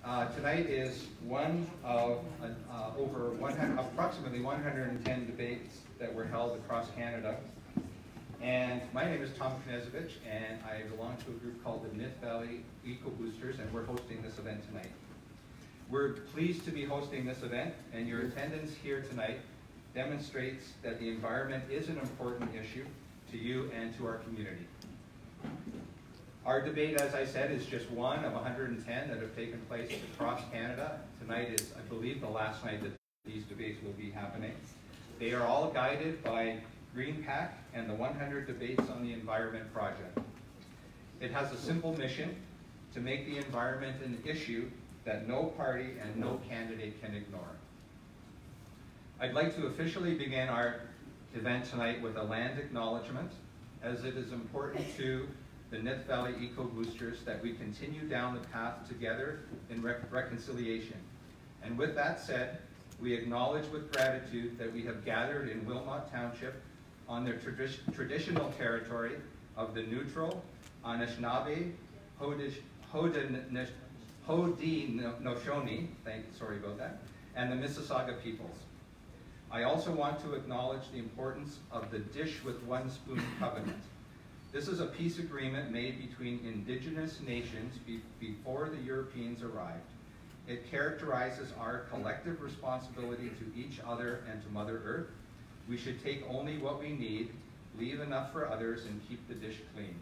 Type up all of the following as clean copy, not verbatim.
Tonight is one of approximately 110 debates that were held across Canada. And my name is Tom Conestoga, and I belong to a group called the Nith Valley Eco Boosters, and we're hosting this event tonight. We're pleased to be hosting this event, and your attendance here tonight demonstrates that the environment is an important issue to you and to our community. Our debate, as I said, is just one of 110 that have taken place across Canada. Tonight is, I believe, the last night that these debates will be happening. They are all guided by GreenPAC and the 100 Debates on the Environment Project. It has a simple mission to make the environment an issue that no party and no candidate can ignore. I'd like to officially begin our event tonight with a land acknowledgement, as it is important to the Nith Valley Eco Boosters that we continue down the path together in reconciliation. And with that said, we acknowledge with gratitude that we have gathered in Wilmot Township on the traditional territory of the neutral, Anishinaabe, Haudenosaunee, sorry about that, and the Mississauga peoples. I also want to acknowledge the importance of the Dish with One Spoon covenant. This is a peace agreement made between indigenous nations before the Europeans arrived. It characterizes our collective responsibility to each other and to Mother Earth. We should take only what we need, leave enough for others, and keep the dish clean.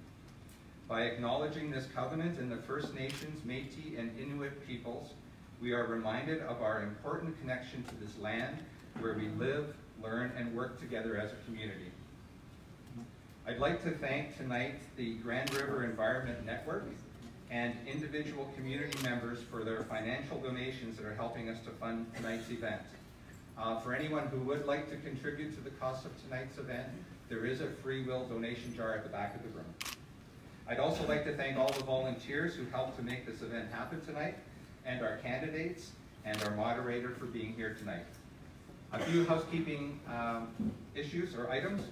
By acknowledging this covenant in the First Nations, Métis, and Inuit peoples, we are reminded of our important connection to this land where we live, learn, and work together as a community. I'd like to thank tonight the Grand River Environment Network and individual community members for their financial donations that are helping us to fund tonight's event. For anyone who would like to contribute to the cost of tonight's event, there is a free will donation jar at the back of the room. I'd also like to thank all the volunteers who helped to make this event happen tonight, and our candidates and our moderator for being here tonight. A few housekeeping issues or items.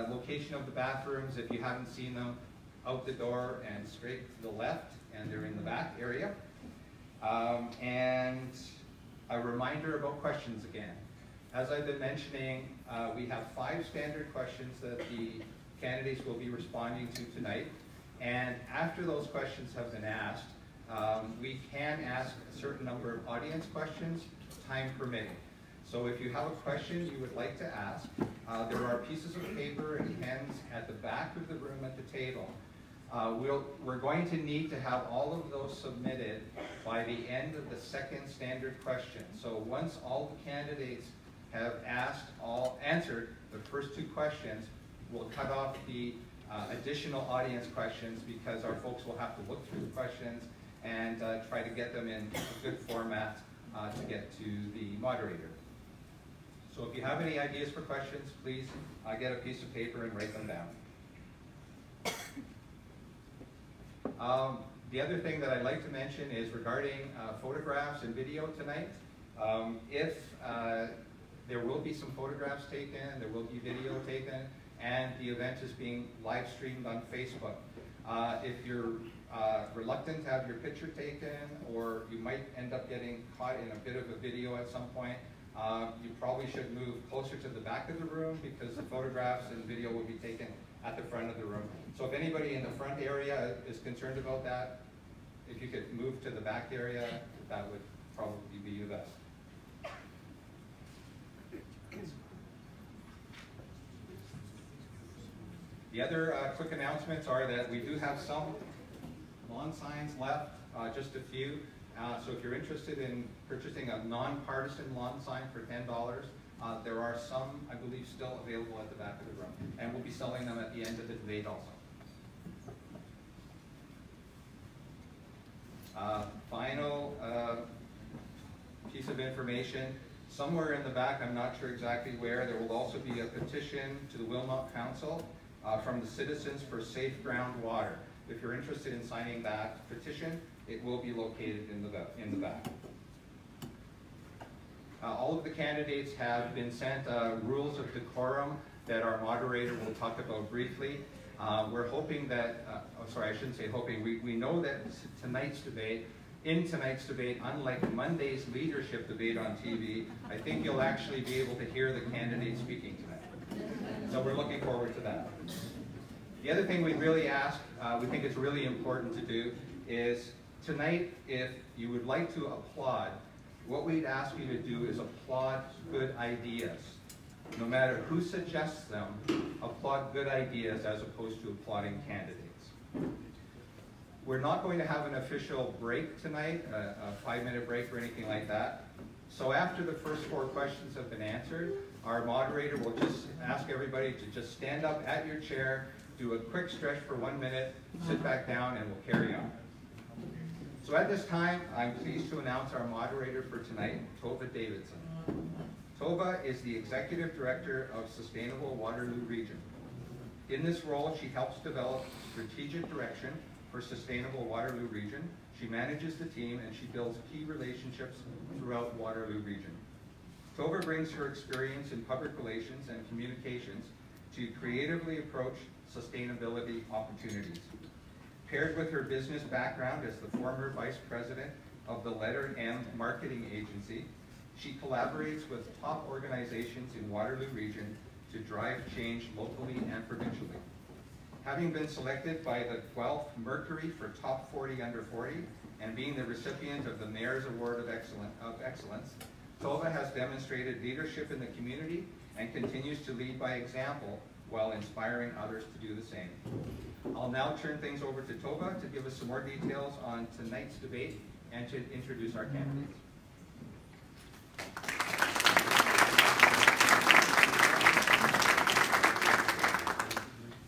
Location of the bathrooms, if you haven't seen them, out the door and straight to the left, and they're in the back area. And a reminder about questions again. As I've been mentioning, we have 5 standard questions that the candidates will be responding to tonight. And after those questions have been asked, we can ask a certain number of audience questions, time permitting. So if you have a question you would like to ask, there are pieces of paper and pens at the back of the room at the table. We're going to need to have all of those submitted by the end of the second standard question. So once all the candidates have answered the first 2 questions, we'll cut off the additional audience questions, because our folks will have to look through the questions and try to get them in a good format to get to the moderator. So if you have any ideas for questions, please get a piece of paper and write them down. The other thing that I'd like to mention is regarding photographs and video tonight. If there will be some photographs taken, there will be video taken, and the event is being live streamed on Facebook. If you're reluctant to have your picture taken, or you might end up getting caught in a bit of a video at some point, you probably should move closer to the back of the room, because the photographs and video will be taken at the front of the room. So if anybody in the front area is concerned about that, if you could move to the back area, that would probably be the best. The other quick announcements are that we do have some lawn signs left, just a few. So if you're interested in purchasing a nonpartisan lawn sign for $10, there are some, I believe, still available at the back of the room. And we'll be selling them at the end of the debate also. Final piece of information. Somewhere in the back, I'm not sure exactly where, there will also be a petition to the Wilmot Council from the Citizens for Safe Groundwater. If you're interested in signing that petition, it will be located in the back. All of the candidates have been sent rules of decorum that our moderator will talk about briefly. We're hoping that, I shouldn't say hoping, we know that tonight's debate in tonight's debate, unlike Monday's leadership debate on TV, I think you'll actually be able to hear the candidates speaking tonight. So we're looking forward to that. The other thing we really ask, we think it's really important to do, is tonight, if you would like to applaud, what we'd ask you to do is applaud good ideas. No matter who suggests them, applaud good ideas as opposed to applauding candidates. We're not going to have an official break tonight, a 5-minute break or anything like that. So after the first 4 questions have been answered, our moderator will just ask everybody to just stand up at your chair, do a quick stretch for 1 minute, sit back down, and we'll carry on. So at this time, I'm pleased to announce our moderator for tonight, Tova Davidson. Tova is the Executive Director of Sustainable Waterloo Region. In this role, she helps develop strategic direction for Sustainable Waterloo Region. She manages the team and she builds key relationships throughout Waterloo Region. Tova brings her experience in public relations and communications to creatively approach sustainability opportunities. Paired with her business background as the former Vice President of the Letter M Marketing Agency, she collaborates with top organizations in Waterloo Region to drive change locally and provincially. Having been selected by the 12th Mercury for Top 40 Under 40 and being the recipient of the Mayor's Award of Excellence, Tova has demonstrated leadership in the community and continues to lead by example while inspiring others to do the same. I'll now turn things over to Tova to give us some more details on tonight's debate and to introduce our candidates.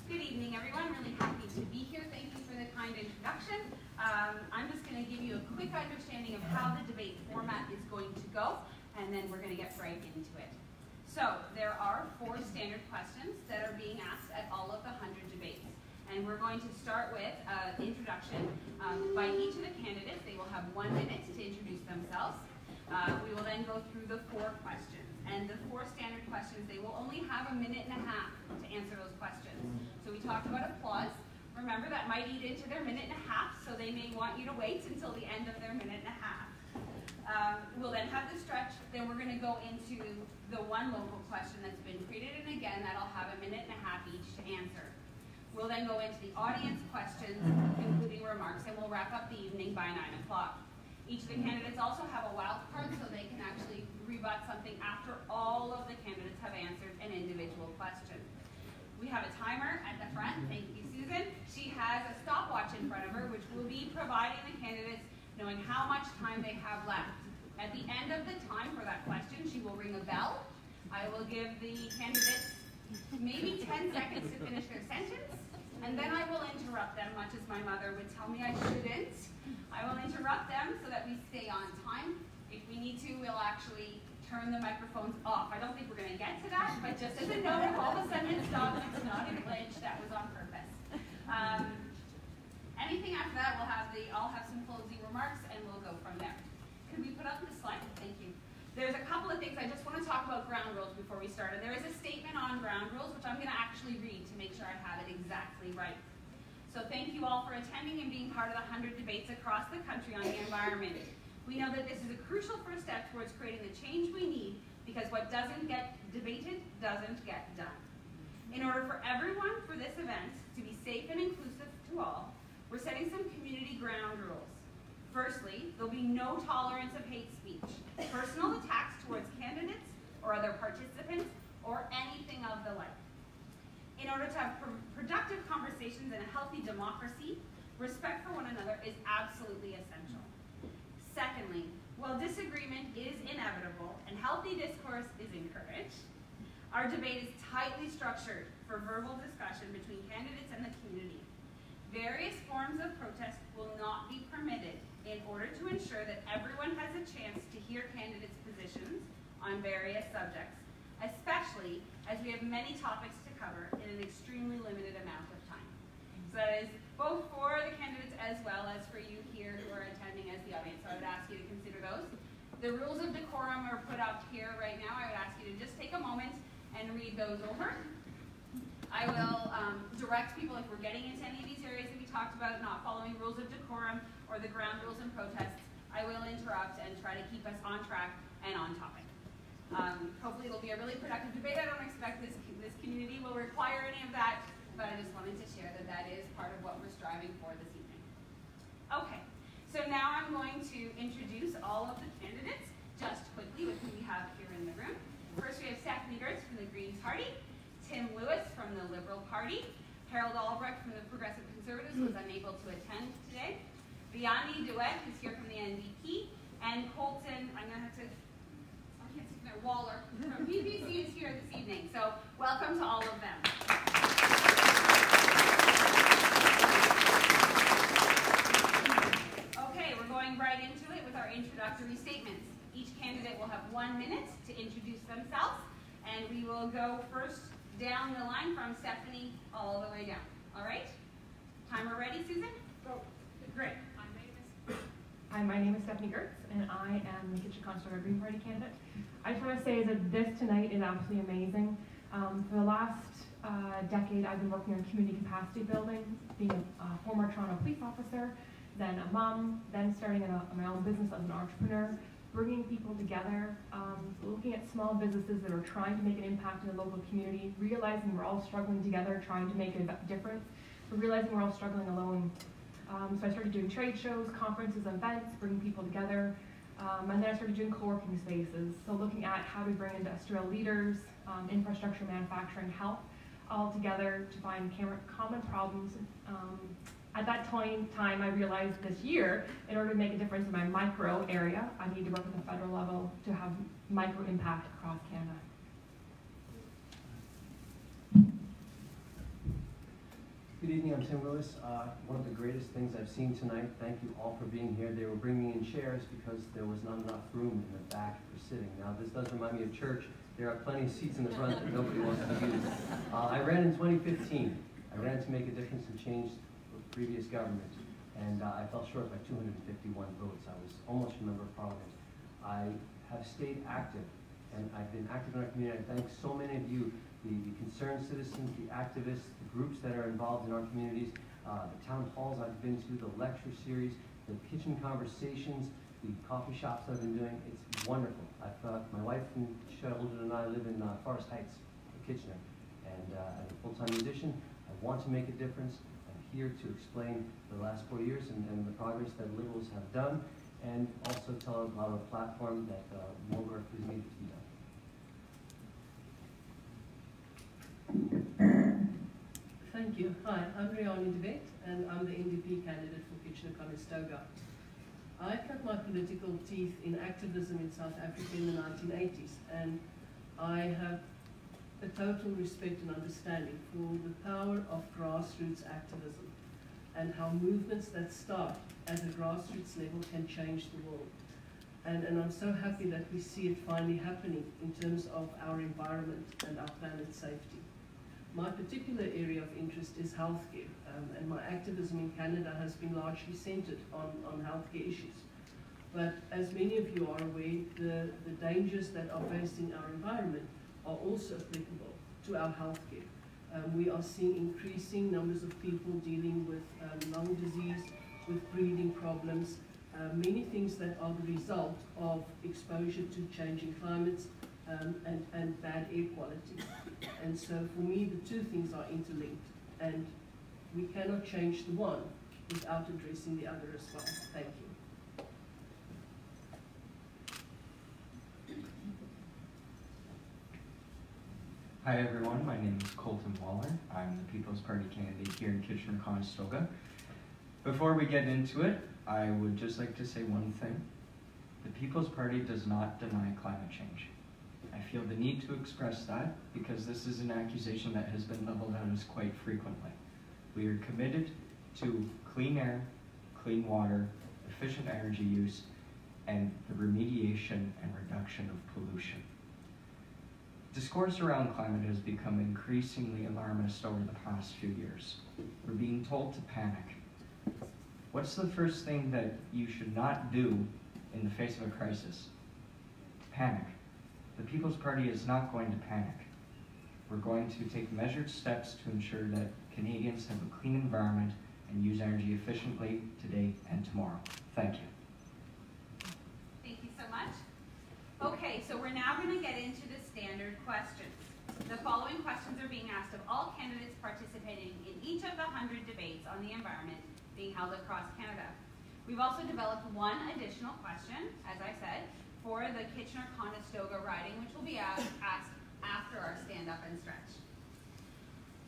Good evening, everyone. Really happy to be here. Thank you for the kind introduction. I'm just going to give you a quick understanding of how the debate format is going to go, and then we're going to get right into it. So there are 4 standard questions that are being asked at all of the 100 debates. And we're going to start with an introduction by each of the candidates. They will have 1 minute to introduce themselves. We will then go through the 4 questions. And the 4 standard questions, they will only have 1.5 minutes to answer those questions. So we talked about applause. Remember, that might eat into their 1.5 minutes, so they may want you to wait until the end of their 1.5 minutes. We'll then have the stretch. Then we're going to go into the 1 local question that's been created. And again, that'll have 1.5 minutes each to answer. We'll then go into the audience questions, including remarks, and we'll wrap up the evening by 9 o'clock. Each of the candidates also have a wild card, so they can actually rebut something after all of the candidates have answered an individual question. We have a timer at the front. Thank you, Susan. She has a stopwatch in front of her, which will be providing the candidates knowing how much time they have left. At the end of the time for that question, she will ring a bell. I will give the candidates maybe 10 seconds to finish their sentence, and then I will interrupt them, much as my mother would tell me I shouldn't. I will interrupt them so that we stay on time. If we need to, we'll actually turn the microphones off. I don't think we're going to get to that, but just as a note, if all of a sudden it stops, it's not a glitch, that was on purpose. Anything after that, I'll have some closing remarks, and we'll go from there. Could we put up the slide? Thank you. There's a couple of things I just want to talk about ground rules before we start. And there is a statement on ground rules, which I'm going to actually read to make sure I have it exactly right. So thank you all for attending and being part of the 100 debates across the country on the environment. We know that this is a crucial first step towards creating the change we need, because what doesn't get debated doesn't get done. In order for everyone for this event to be safe and inclusive to all, we're setting some community ground rules. Firstly, there'll be no tolerance of hate speech, personal attacks towards candidates or other participants, or anything of the like. In order to have productive conversations in a healthy democracy, respect for one another is absolutely essential. Secondly, while disagreement is inevitable and healthy discourse is encouraged, our debate is tightly structured for verbal discussion between candidates and the community. Various forms of protest will not be permitted in order to ensure that everyone has a chance to hear candidates' positions on various subjects, especially as we have many topics to cover in an extremely limited amount of time. So that is both for the candidates as well as for you here who are attending as the audience. So I would ask you to consider those. The rules of decorum are put up here right now. I would ask you to just take a moment and read those over. I will direct people if we're getting into any of these areas that we talked about, not following rules of decorum or the ground rules and protests. try to keep us on track and on topic. Hopefully it'll be a really productive debate. I don't expect this community will require any of that, but I just wanted to share that that is part of what we're striving for this evening. Okay, so now I'm going to introduce all of the candidates just quickly with who we have here in the room. First we have Stephanie Gertz from the Green Party, Tim Lewis from the Liberal Party, Harold Albrecht from the Progressive Conservatives, who was unable to attend today, Vianney DeWitt, who's here from the NDP, and Colton, I'm going to have to, I can't see from there, Waller from PPC is here this evening. So welcome to all of them. Okay, we're going right into it with our introductory statements. Each candidate will have 1 minute to introduce themselves, and we will go first down the line from Stephanie all the way down. All right? Timer ready, Susan? Go. Great. Hi, my name is Stephanie Gertz, and I am the Conestoga Green Party candidate. I just want to say that this tonight is absolutely amazing. For the last decade, I've been working on community capacity building, being a former Toronto police officer, then a mom, then starting my own business as an entrepreneur, bringing people together, looking at small businesses that are trying to make an impact in the local community, realizing we're all struggling together, trying to make a difference, but realizing we're all struggling alone. So I started doing trade shows, conferences, events, bringing people together, and then I started doing co-working spaces, so looking at how we bring industrial leaders, infrastructure, manufacturing, health, all together to find common problems. At that time, I realized this year, in order to make a difference in my micro area, I need to work at the federal level to have micro impact across Canada. Good evening, I'm Tim Lewis. One of the greatest things I've seen tonight, thank you all for being here. They were bringing in chairs because there was not enough room in the back for sitting. Now, this does remind me of church. There are plenty of seats in the front that nobody wants to use. I ran in 2015. I ran to make a difference and change the previous government, and I fell short by 251 votes. I was almost a member of parliament. I have stayed active, and I've been active in our community. I thank so many of you, the concerned citizens, the activists, the groups that are involved in our communities, the town halls I've been to, the lecture series, the kitchen conversations, the coffee shops that I've been doing. It's wonderful. My wife and children and I live in Forest Heights, Kitchener, and as a full-time musician, I want to make a difference. I'm here to explain the last 4 years and the progress that Liberals have done, and also tell about a platform that more work is needed to be done. Thank you. Hi, I'm Vianney DeWitt, and I'm the NDP candidate for Conestoga. I cut my political teeth in activism in South Africa in the 1980s, and I have a total respect and understanding for the power of grassroots activism and how movements that start at a grassroots level can change the world. And I'm so happy that we see it finally happening in terms of our environment and our planet safety. My particular area of interest is healthcare, and my activism in Canada has been largely centered on healthcare issues. But as many of you are aware, the dangers that are faced in our environment are also applicable to our healthcare. We are seeing increasing numbers of people dealing with lung disease, with breathing problems, many things that are the result of exposure to changing climates and bad air quality. And so for me, the two things are interlinked, and we cannot change the one without addressing the other as well. Thank you. Hi everyone, my name is Colton Waller. I'm the People's Party candidate here in Kitchener-Conestoga. Before we get into it, I would just like to say one thing. The People's Party does not deny climate change. I feel the need to express that because this is an accusation that has been leveled at us quite frequently. We are committed to clean air, clean water, efficient energy use, and the remediation and reduction of pollution. Discourse around climate has become increasingly alarmist over the past few years. We're being told to panic. What's the first thing that you should not do in the face of a crisis? Panic. The People's Party is not going to panic. We're going to take measured steps to ensure that Canadians have a clean environment and use energy efficiently today and tomorrow. Thank you. Thank you so questions. The following questions are being asked of all candidates participating in each of the 100 debates on the environment being held across Canada. We've also developed one additional question, as I said, for the Kitchener-Conestoga riding, which will be asked after our stand up and stretch.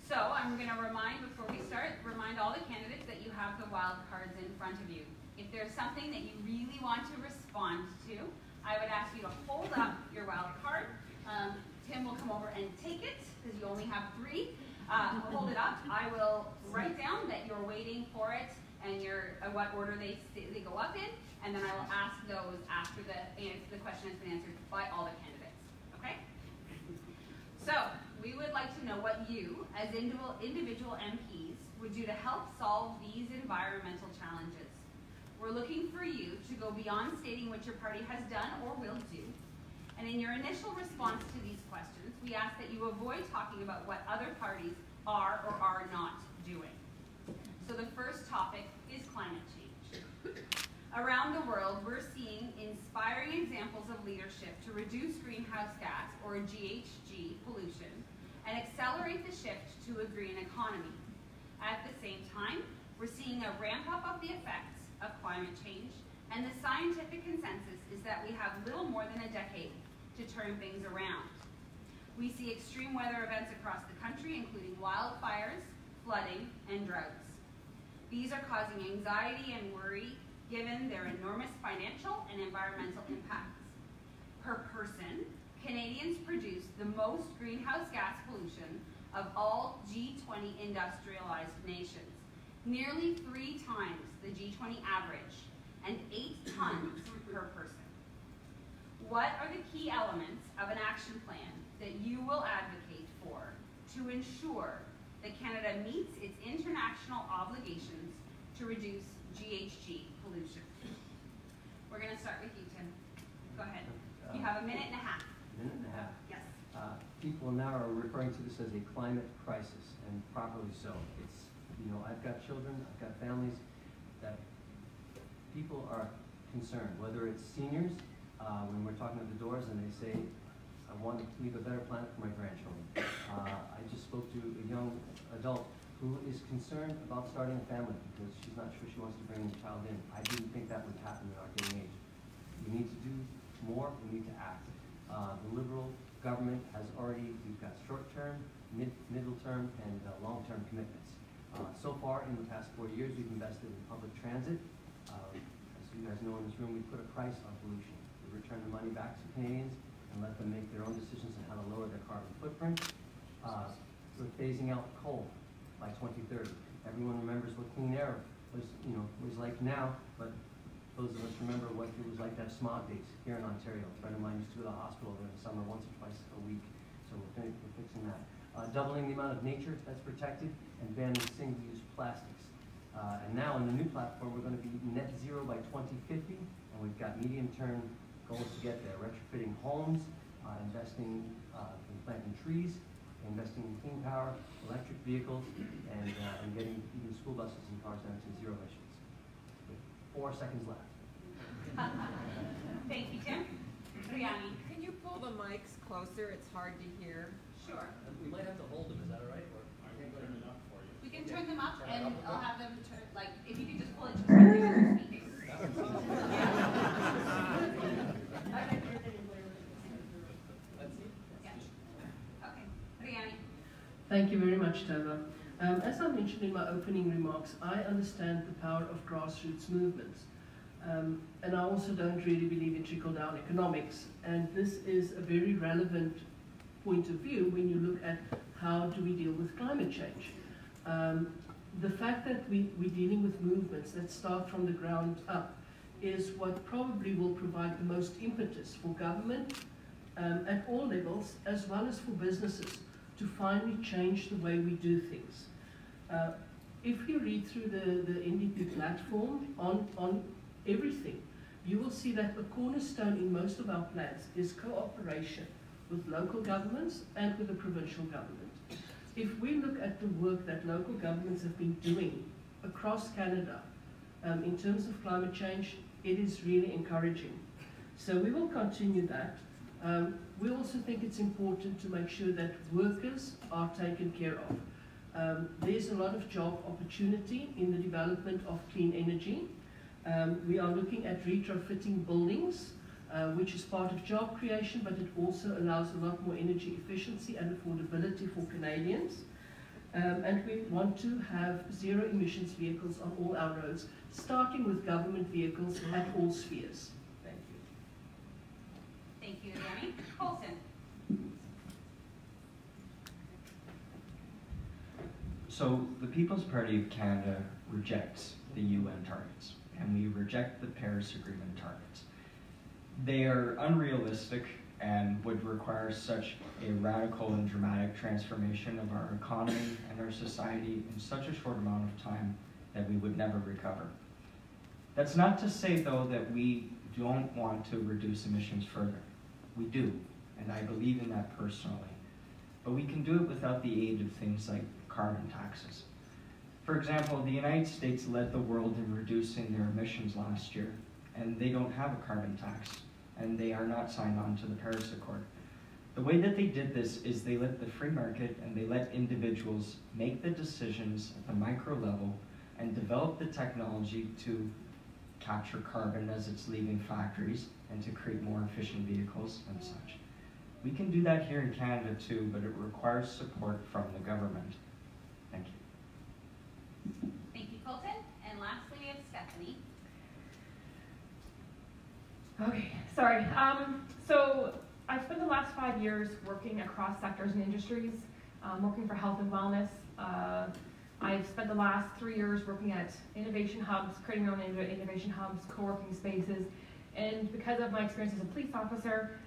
So I'm going to remind all the candidates that you have the wild cards in front of you. If there's something that you really want to respond to, I would ask you to hold up your wild card. Tim will come over and take it, because you only have 3. Hold it up. I will write down that you're waiting for it and what order they go up in, and then I will ask those after the question has been answered by all the candidates. Okay? So, we would like to know what you, as individual MPs, would do to help solve these environmental challenges. We're looking for you to go beyond stating what your party has done or will do. And in your initial response to these questions, we ask that you avoid talking about what other parties are or are not doing. So the first topic is climate change. Around the world, we're seeing inspiring examples of leadership to reduce greenhouse gas, or GHG, pollution, and accelerate the shift to a green economy. At the same time, we're seeing a ramp up of the effects of climate change, and the scientific consensus is that we have little more than a decade to turn things around. We see extreme weather events across the country, including wildfires, flooding, and droughts. These are causing anxiety and worry given their enormous financial and environmental impacts. Per person, Canadians produce the most greenhouse gas pollution of all G20 industrialized nations, nearly 3 times the G20 average, and 8 tons per person. What are the key elements of an action plan that you will advocate for to ensure that Canada meets its international obligations to reduce GHG pollution? We're going to start with you, Tim. Go ahead. You have a minute and a half. Minute and a half. Yes. People now are referring to this as a climate crisis, and properly so. It's, I've got children, I've got families, that people are concerned, whether it's seniors, when we're talking at the doors and they say, I want to leave a better planet for my grandchildren. I just spoke to a young adult who is concerned about starting a family because she's not sure she wants to bring a child in. I didn't think that would happen in our day and age. We need to do more, we need to act. The Liberal government has we've got short-term, middle-term, and long-term commitments. So far, in the past 4 years, we've invested in public transit. As you guys know in this room, we put a price on pollution. We return the money back to Canadians and let them make their own decisions on how to lower their carbon footprint. We're phasing out coal by 2030. Everyone remembers what clean air was like now, but those of us remember what it was like to have smog days here in Ontario. A friend of mine used to go to the hospital during the summer once or twice a week, so we're fixing that. Doubling the amount of nature that's protected and banning single-use plastics. And now in the new platform, we're going to be net zero by 2050, and we've got medium-term goals to get there. Retrofitting homes, investing in planting trees, investing in clean power, electric vehicles, and getting even school buses and cars down to zero emissions. 4 seconds left. Thank you, Tim. Riani. Can you pull the mics closer? It's hard to hear. Sure. We might have to hold them, is that all right? Or I can turn them up for you. We can turn them up, and I'll have them turn, if you could just pull it to where you're speaking. Let's see. Yeah. Okay. Riani. Thank you very much, Tova. As I mentioned in my opening remarks, I understand the power of grassroots movements. And I also don't really believe in trickle-down economics. And this is a very relevant point of view when you look at how do we deal with climate change. The fact that we're dealing with movements that start from the ground up is what probably will provide the most impetus for government at all levels, as well as for businesses, to finally change the way we do things. If you read through the NDP platform on everything, you will see that the cornerstone in most of our plans is cooperation with local governments and with the provincial government. If we look at the work that local governments have been doing across Canada in terms of climate change, it is really encouraging. So we will continue that. We also think it's important to make sure that workers are taken care of. There's a lot of job opportunity in the development of clean energy. We are looking at retrofitting buildings, which is part of job creation, but it also allows a lot more energy efficiency and affordability for Canadians. And we want to have zero emissions vehicles on all our roads, starting with government vehicles at all spheres. Thank you. Thank you, Danny. Colton. So the People's Party of Canada rejects the UN targets, and we reject the Paris Agreement targets. They are unrealistic and would require such a radical and dramatic transformation of our economy and our society in such a short amount of time that we would never recover. That's not to say, though, that we don't want to reduce emissions further. We do, and I believe in that personally. But we can do it without the aid of things like carbon taxes. For example, the United States led the world in reducing their emissions last year, and they don't have a carbon tax, and they are not signed on to the Paris Accord. The way that they did this is they let the free market and they let individuals make the decisions at the micro level and develop the technology to capture carbon as it's leaving factories and to create more efficient vehicles and such. We can do that here in Canada too, but it requires support from the government. Thank you. Thank you, Colton. And lastly, we have Stephanie. Okay, sorry. So I've spent the last 5 years working across sectors and industries, working for health and wellness. I've spent the last 3 years working at innovation hubs, creating my own innovation hubs, co-working spaces, and because of my experience as a police officer,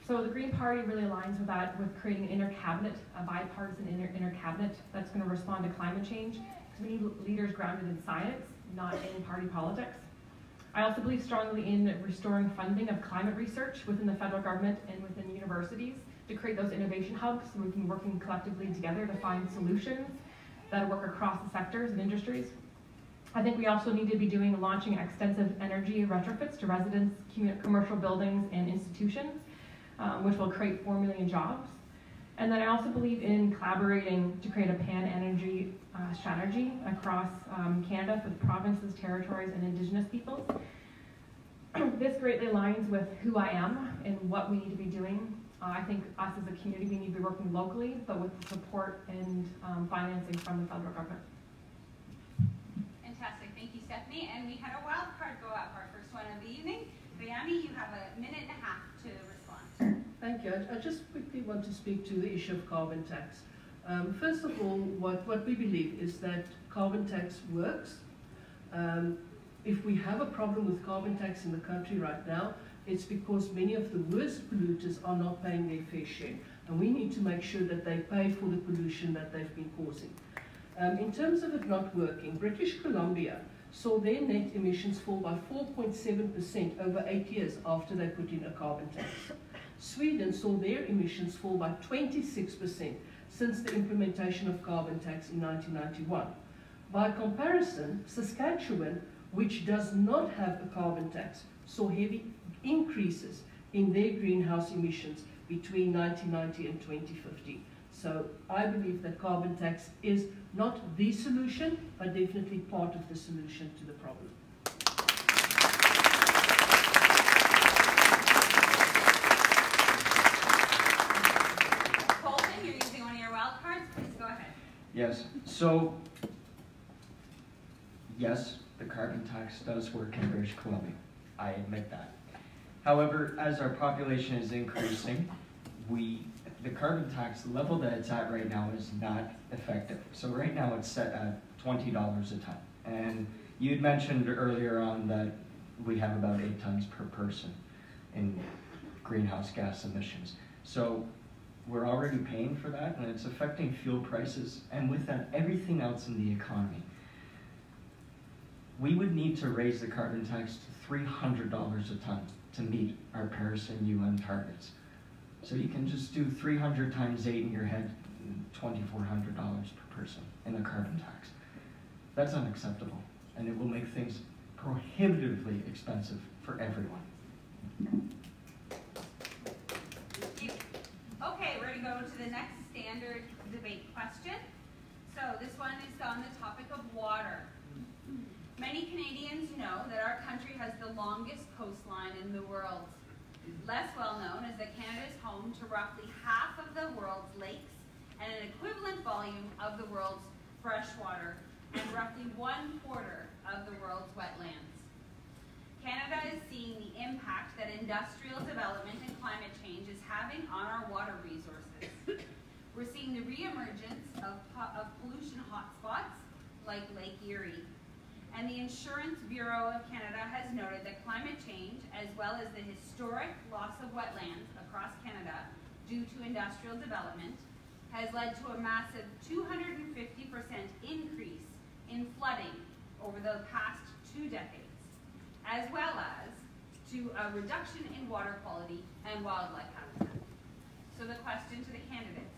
so the Green Party really aligns with that, with creating an inter-cabinet, a bipartisan inter-cabinet that's going to respond to climate change, because we need leaders grounded in science, not in party politics. I also believe strongly in restoring funding of climate research within the federal government and within universities to create those innovation hubs so we can work collectively together to find solutions that work across the sectors and industries. I think we also need to be launching extensive energy retrofits to residents, commercial buildings, and institutions, which will create 4 million jobs. And then I also believe in collaborating to create a pan-energy strategy across Canada with provinces, territories, and Indigenous peoples. This greatly aligns with who I am and what we need to be doing. I think us as a community, we need to be working locally, but with the support and financing from the federal government. Fantastic. Thank you, Stephanie. And we had a wild card go up, our first one of the evening. Bayani, you have 1.5 minutes to respond. Thank you. I just quickly want to speak to the issue of carbon tax. First of all, what we believe is that carbon tax works. If we have a problem with carbon tax in the country right now, it's because many of the worst polluters are not paying their fair share. And we need to make sure that they pay for the pollution that they've been causing. In terms of it not working, British Columbia saw their net emissions fall by 4.7% over 8 years after they put in a carbon tax. Sweden saw their emissions fall by 26% since the implementation of carbon tax in 1991. By comparison, Saskatchewan, which does not have a carbon tax, saw heavy increases in their greenhouse emissions between 1990 and 2050. So I believe that carbon tax is not the solution, but definitely part of the solution to the problem. Colton, you're using one of your wild cards. Please go ahead. Yes, so, yes, the carbon tax does work in British Columbia. I admit that. However, as our population is increasing, the carbon tax level that it's at right now is not effective. So right now it's set at $20 a ton. And you'd mentioned earlier on that we have about 8 tons per person in greenhouse gas emissions. So we're already paying for that, and it's affecting fuel prices, and with that, everything else in the economy. We would need to raise the carbon tax to $300 a ton to meet our Paris and UN targets. So you can just do 300 times 8 in your head, $2,400 per person in a carbon tax. That's unacceptable, and it will make things prohibitively expensive for everyone. go to the next standard debate question. So this one is on the topic of water. Many Canadians know that our country has the longest coastline in the world. Less well known is that Canada is home to roughly half of the world's lakes and an equivalent volume of the world's freshwater and roughly 1/4 of the world's wetlands. Canada is seeing the impact that industrial development and climate change is having on our water resources. We're seeing the reemergence of pollution hotspots like Lake Erie. And the Insurance Bureau of Canada has noted that climate change, as well as the historic loss of wetlands across Canada due to industrial development, has led to a massive 250% increase in flooding over the past 2 decades, as well as to a reduction in water quality and wildlife habitat. So the question to the candidates: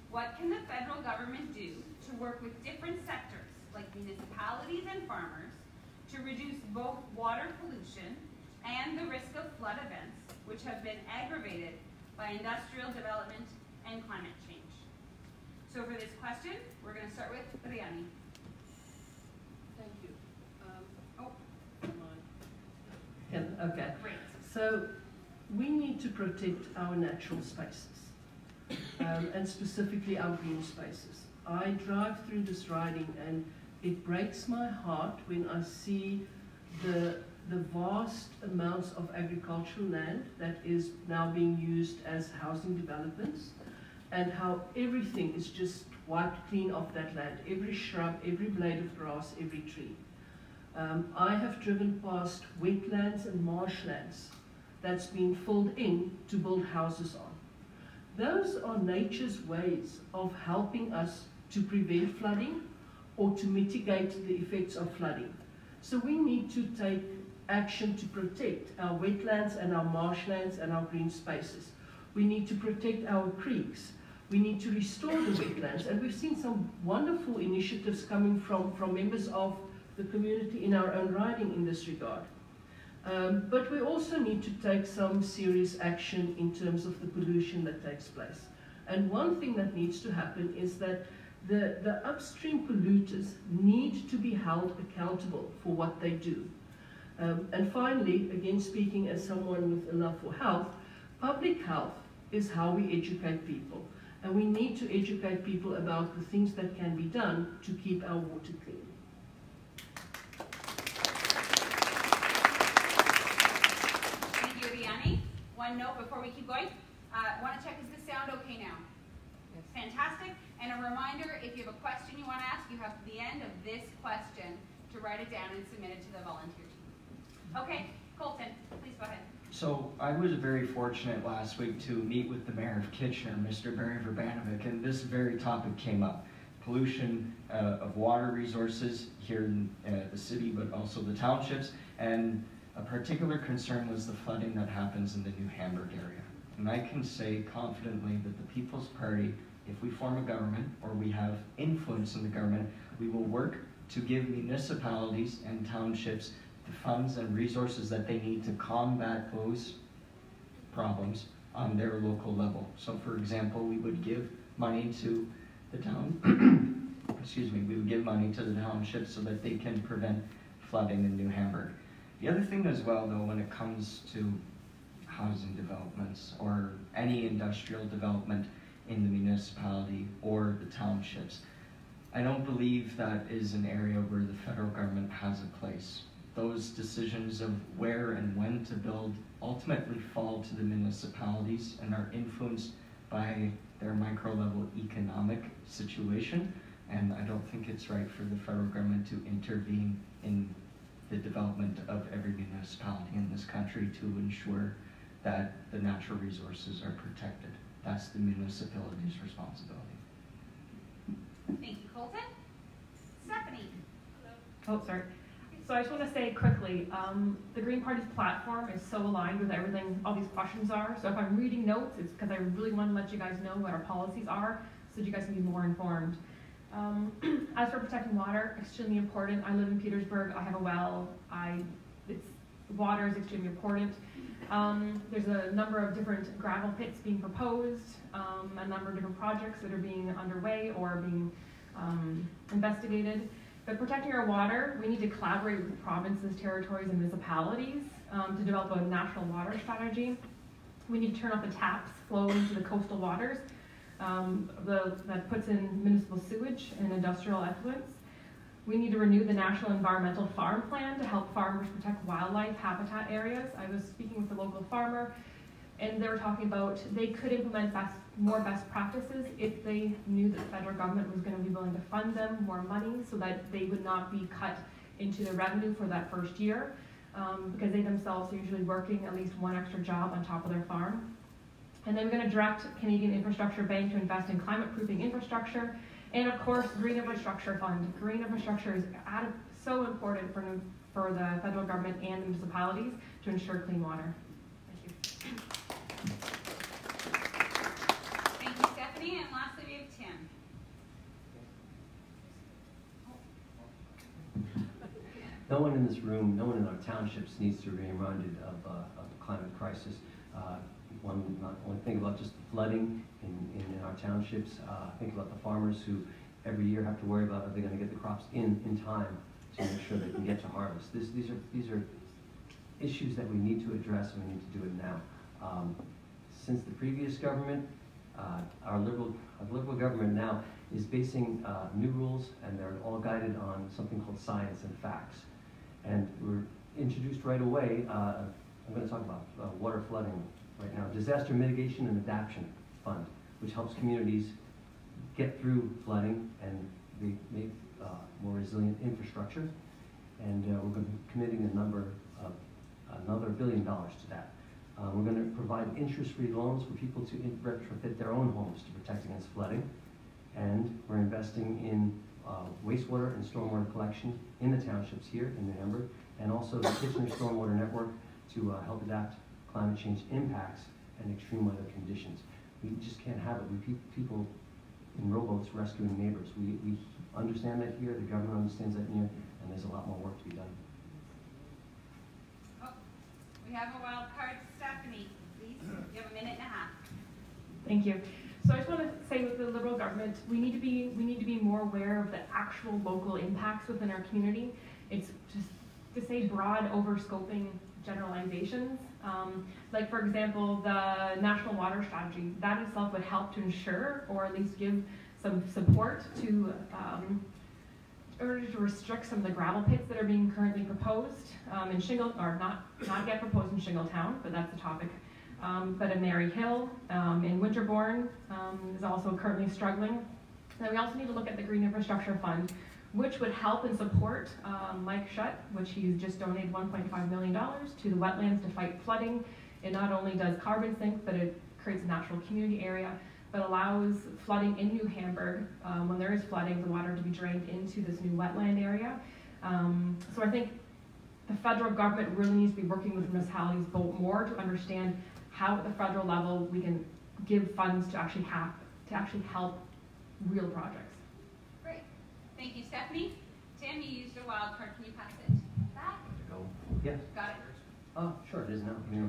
what can the federal government do to work with different sectors, like municipalities and farmers, to reduce both water pollution and the risk of flood events, which have been aggravated by industrial development and climate change? So for this question, we're going to start with Riani. Thank you. Oh, Okay. great. So we need to protect our natural spaces, and specifically our green spaces. I drive through this riding and it breaks my heart when I see the vast amounts of agricultural land that is now being used as housing developments, and how everything is just wiped clean off that land. Every shrub, every blade of grass, every tree. I have driven past wetlands and marshlands that's been filled in to build houses on. Those are nature's ways of helping us to prevent flooding or to mitigate the effects of flooding. So we need to take action to protect our wetlands and our marshlands and our green spaces. We need to protect our creeks. We need to restore the wetlands. And we've seen some wonderful initiatives coming from members of the community in our own riding in this regard. But we also need to take some serious action in terms of the pollution that takes place. And one thing that needs to happen is that the upstream polluters need to be held accountable for what they do. And finally, again speaking as someone with a love for health, public health is how we educate people. And we need to educate people about the things that can be done to keep our water clean. Thank you, Riani. One note before we keep going. I want to check, is the sound okay now? Yes. Fantastic. And a reminder, if you have a question you want to ask, you have to the end of this question to write it down and submit it to the volunteer team. Okay, Colton, please go ahead. So I was very fortunate last week to meet with the Mayor of Kitchener, Mr. Barry Verbanovic, and this very topic came up. Pollution of water resources here in the city, but also the townships, and a particular concern was the flooding that happens in the New Hamburg area. And I can say confidently that the People's Party, if we form a government or we have influence in the government, we will work to give municipalities and townships the funds and resources that they need to combat those problems on their local level. So for example, we would give money to the town, excuse me, we would give money to the townships so that they can prevent flooding in New Hamburg. The other thing as well though, when it comes to housing developments or any industrial development in the municipality or the townships, I don't believe that is an area where the federal government has a place. Those decisions of where and when to build ultimately fall to the municipalities and are influenced by their micro-level economic situation, and I don't think it's right for the federal government to intervene in the development of every municipality in this country to ensure that the natural resources are protected. That's the municipality's responsibility. Thank you, Colton. Stephanie. Oh, sorry. So I just want to say quickly, the Green Party's platform is so aligned with everything all these questions are. So if I'm reading notes, it's because I really want to let you guys know what our policies are so that you guys can be more informed. As for protecting water, extremely important. I live in Petersburg. I have a well. Water is extremely important. There's a number of different gravel pits being proposed, a number of different projects that are being underway or being investigated. But protecting our water, we need to collaborate with provinces, territories, and municipalities to develop a national water strategy. We need to turn off the taps flowing into the coastal waters that puts in municipal sewage and industrial effluents. We need to renew the National Environmental Farm Plan to help farmers protect wildlife habitat areas. I was speaking with a local farmer, and they were talking about they could implement more best practices if they knew that the federal government was going to be willing to fund them more money so that they would not be cut into their revenue for that first year, because they themselves are usually working at least one extra job on top of their farm. And then we're going to direct Canadian Infrastructure Bank to invest in climate-proofing infrastructure, and of course, Green Infrastructure Fund. Green infrastructure is so important for the federal government and the municipalities to ensure clean water. Thank you. Thank you, Stephanie. And lastly, we have Tim. No one in this room, no one in our townships needs to be reminded of the climate crisis. One not only think about just the flooding in our townships, think about the farmers who every year have to worry about are they going to get the crops in time to make sure they can get to harvest. These are issues that we need to address, and we need to do it now. Since the previous government, our liberal government now is basing new rules, and they're all guided on something called science and facts. And we're introduced right away, I'm going to talk about water flooding right now, Disaster Mitigation and Adaptation Fund, which helps communities get through flooding and make more resilient infrastructure. And we're going to be committing another $1 billion to that. We're going to provide interest-free loans for people to retrofit their own homes to protect against flooding. And we're investing in wastewater and stormwater collection in the townships here in New Hamburg, and also the Kitchener Stormwater Network to help adapt climate change impacts and extreme weather conditions. We just can't have it. People in rowboats rescuing neighbors. We understand that here, the government understands that here, and there's a lot more work to be done. Oh, we have a wild card. Stephanie, please. You have a minute and a half. Thank you. So I just want to say with the Liberal government, we need to be more aware of the actual local impacts within our community. It's just to say broad overscoping generalizations. Like for example, the National Water Strategy, that itself would help to ensure, or at least give some support to, in order to restrict some of the gravel pits that are being currently proposed in Shingle, or not yet proposed in Shingletown, but that's a topic. But in Mary Hill, in Winterbourne is also currently struggling. Then we also need to look at the Green Infrastructure Fund, which would help and support Mike Schutt, which he's just donated $1.5 million to the wetlands to fight flooding. It not only does carbon sink, but it creates a natural community area, but allows flooding in New Hamburg, when there is flooding, the water to be drained into this new wetland area. So I think the federal government really needs to be working with municipalities more to understand how at the federal level we can give funds to actually help real projects. Great. Thank you, Stephanie. Tim, you used a wild card. Can you pass it back? Yeah. Got it? Oh, sure, it is now. Yeah.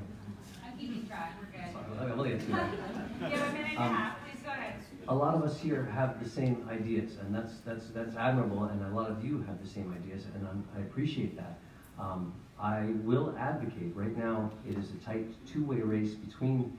I'm keeping track. We're good. Sorry, I'm looking at you. You have a minute and a half. Please go ahead. A lot of us here have the same ideas, and that's admirable, and a lot of you have the same ideas, and I appreciate that. I will advocate. Right now, it is a tight two-way race between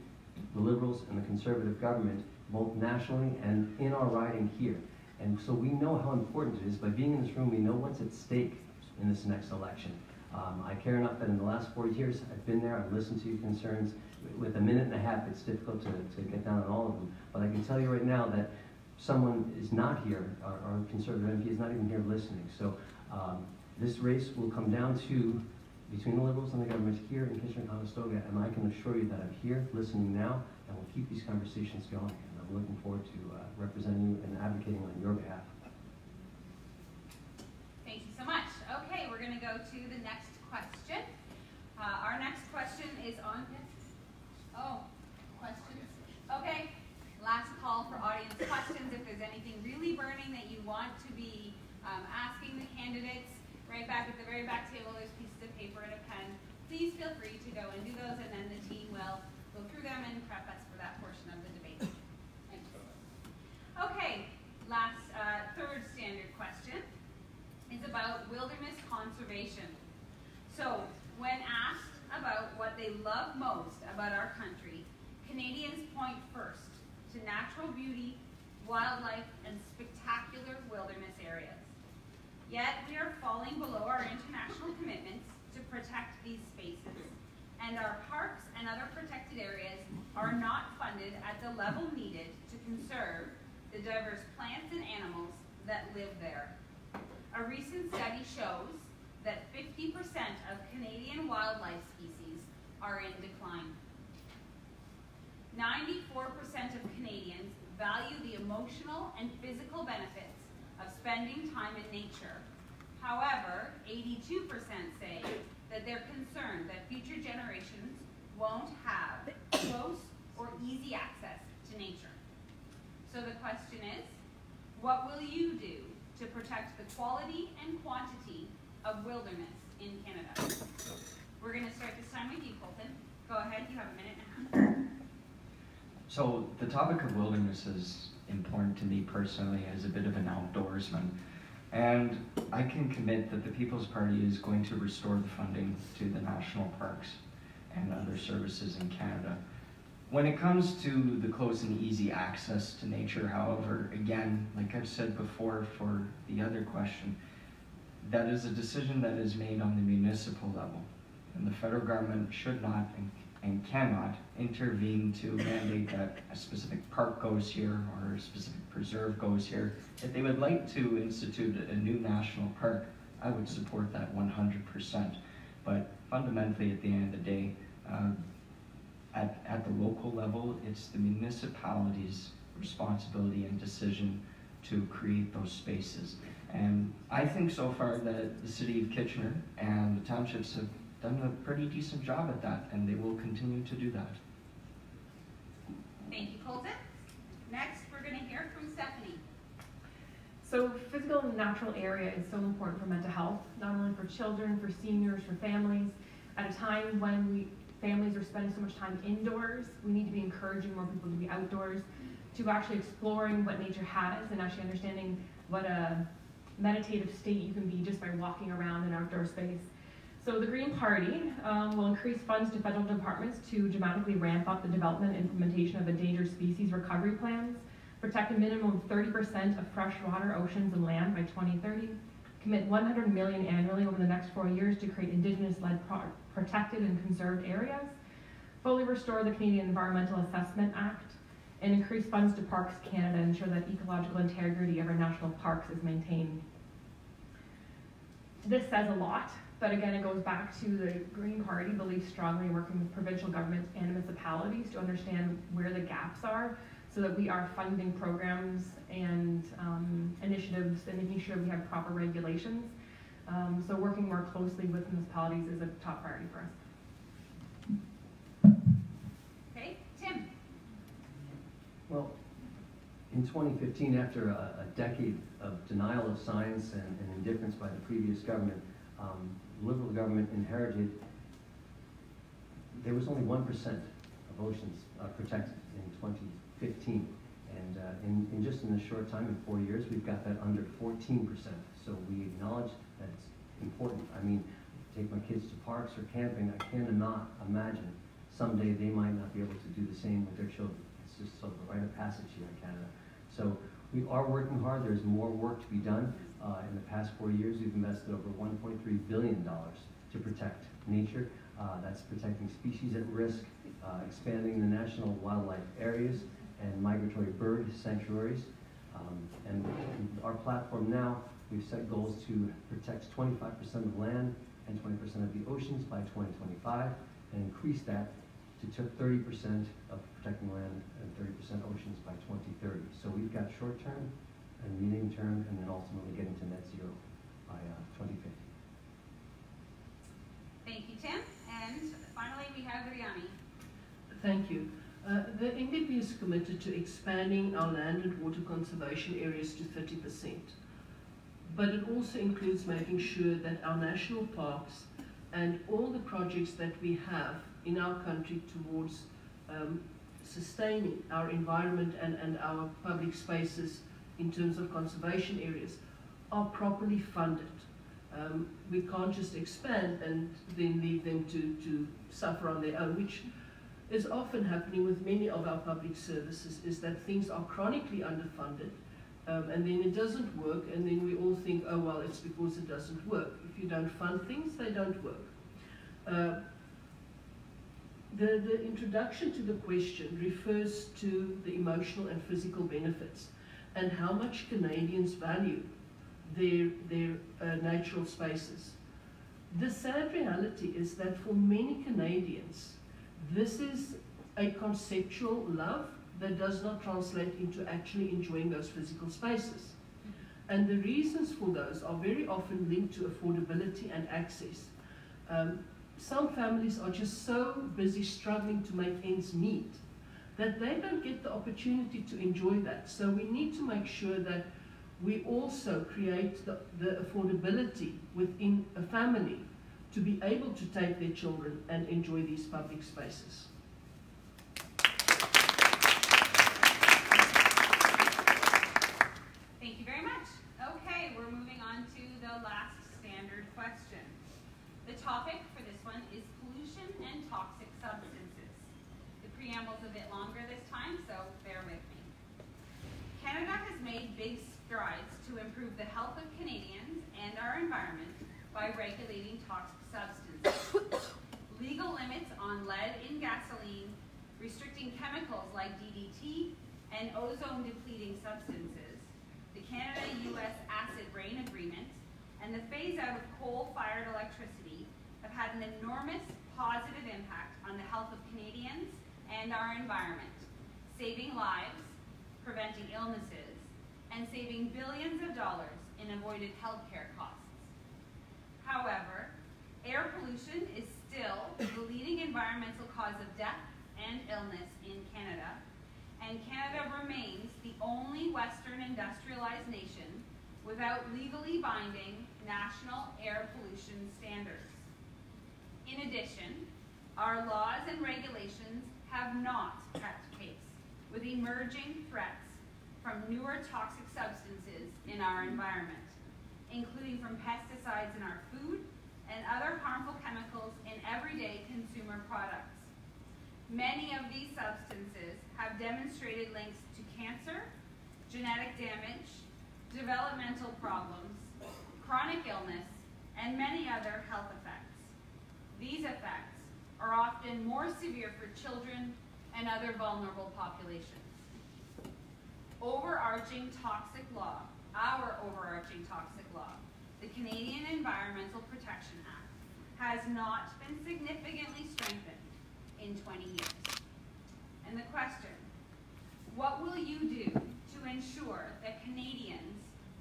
the Liberals and the Conservative government, both nationally and in our riding here. And so we know how important it is. By being in this room, we know what's at stake in this next election. I care enough that in the last 4 years, I've been there, I've listened to your concerns. With a minute and a half, it's difficult to get down on all of them. But I can tell you right now that someone is not here, our Conservative MP is not even here listening. So this race will come down to between the Liberals and the government here in Kitchener-Conestoga, and I can assure you that I'm here listening now, and we'll keep these conversations going. And I'm looking forward to representing you and advocating on your behalf. Thank you so much. Okay, we're going to go to the next question. Our next question is on... Oh, questions? Okay, last call for audience questions. If there's anything really burning that you want to be asking the candidates, right back at the very back table, there's pieces of paper and a pen. Please feel free to go and do those, and then the love most about our country, Canadians point first to natural beauty, wildlife, and spectacular wilderness areas. Yet we are falling below our international commitments to protect these spaces, and our parks and other protected areas are not funded at the level needed to conserve the diverse plants and animals that live there. A recent study shows that 50% of Canadian wildlife species are in decline. 94% of Canadians value the emotional and physical benefits of spending time in nature. However, 82% say that they're concerned that future generations won't have close or easy access to nature. So the question is, what will you do to protect the quality and quantity of wilderness in Canada? We're going to start this time with you, Colton. Go ahead, you have a minute and a half. So the topic of wilderness is important to me personally as a bit of an outdoorsman. And I can commit that the People's Party is going to restore the funding to the national parks and other services in Canada. When it comes to the close and easy access to nature, however, again, like I've said before for the other question, that is a decision that is made on the municipal level. And the federal government should not and cannot intervene to mandate that a specific park goes here or a specific preserve goes here. If they would like to institute a new national park, I would support that 100%. But fundamentally, at the end of the day, at the local level, it's the municipality's responsibility and decision to create those spaces. And I think so far that the City of Kitchener and the townships have done a pretty decent job at that, and they will continue to do that. Thank you, Colton. Next, we're going to hear from Stephanie. So physical and natural area is so important for mental health, not only for children, for seniors, for families. At a time when families are spending so much time indoors, we need to be encouraging more people to be outdoors, to actually exploring what nature has and actually understanding what a meditative state you can be just by walking around an outdoor space. So the Green Party will increase funds to federal departments to dramatically ramp up the development and implementation of endangered species recovery plans, protect a minimum of 30% of freshwater oceans and land by 2030, commit $100 million annually over the next 4 years to create Indigenous-led protected and conserved areas, fully restore the Canadian Environmental Assessment Act, and increase funds to Parks Canada to ensure that ecological integrity of our national parks is maintained. This says a lot, but again, it goes back to the Green Party believes strongly in working with provincial governments and municipalities to understand where the gaps are so that we are funding programs and initiatives and making sure we have proper regulations. So working more closely with municipalities is a top priority for us. Okay, Tim. Well, in 2015, after a decade of denial of science and indifference by the previous government, Liberal government inherited, there was only 1% of oceans protected in 2015. And in just in a short time, in 4 years, we've got that under 14%. So we acknowledge that it's important. I mean, take my kids to parks or camping, I cannot imagine someday they might not be able to do the same with their children. It's just sort of a rite of passage here in Canada. So we are working hard. There's more work to be done. In the past 4 years, we've invested over $1.3 billion to protect nature. That's protecting species at risk, expanding the national wildlife areas and migratory bird sanctuaries. And our platform now, we've set goals to protect 25% of land and 20% of the oceans by 2025, and increase that to 30% of protecting land and 30% oceans by 2030. So we've got short-term and medium-term, and then ultimately getting to net zero by 2050. Thank you, Tim. And finally, we have Riani. Thank you. The NDP is committed to expanding our land and water conservation areas to 30%. But it also includes making sure that our national parks and all the projects that we have in our country towards sustaining our environment and our public spaces in terms of conservation areas are properly funded. We can't just expand and then leave them to suffer on their own, which is often happening with many of our public services, is that things are chronically underfunded, and then it doesn't work, and then we all think, oh well, it's because it doesn't work. If you don't fund things, they don't work. The introduction to the question refers to the emotional and physical benefits and how much Canadians value their natural spaces. The sad reality is that for many Canadians, this is a conceptual love that does not translate into actually enjoying those physical spaces. And the reasons for those are very often linked to affordability and access. Some families are just so busy struggling to make ends meet that they don't get the opportunity to enjoy that. So we need to make sure that we also create the affordability within a family to be able to take their children and enjoy these public spaces. Thank you very much. Okay, we're moving on to the last standard question. The topic for this one is pollution and toxic substances. The preamble's a bit longer this time, so bear with me. Canada has made big strides to improve the health of Canadians and our environment by regulating toxic substances. Legal limits on lead in gasoline, restricting chemicals like DDT and ozone-depleting substances, the Canada-US Acid Rain Agreement, and the phase-out of coal-fired electricity have had an enormous positive impact on the health of Canadians and our environment, saving lives, preventing illnesses, and saving billions of dollars in avoided healthcare costs. However, air pollution is still the leading environmental cause of death and illness in Canada, and Canada remains the only Western industrialized nation without legally binding national air pollution standards. In addition, our laws and regulations have not kept pace with emerging threats from newer toxic substances in our environment, including from pesticides in our food and other harmful chemicals in everyday consumer products. Many of these substances have demonstrated links to cancer, genetic damage, developmental problems, chronic illness, and many other health effects. These effects are often more severe for children and other vulnerable populations. Overarching toxic law, our overarching toxic law, the Canadian Environmental Protection Act, has not been significantly strengthened in 20 years. And the question, what will you do to ensure that Canadians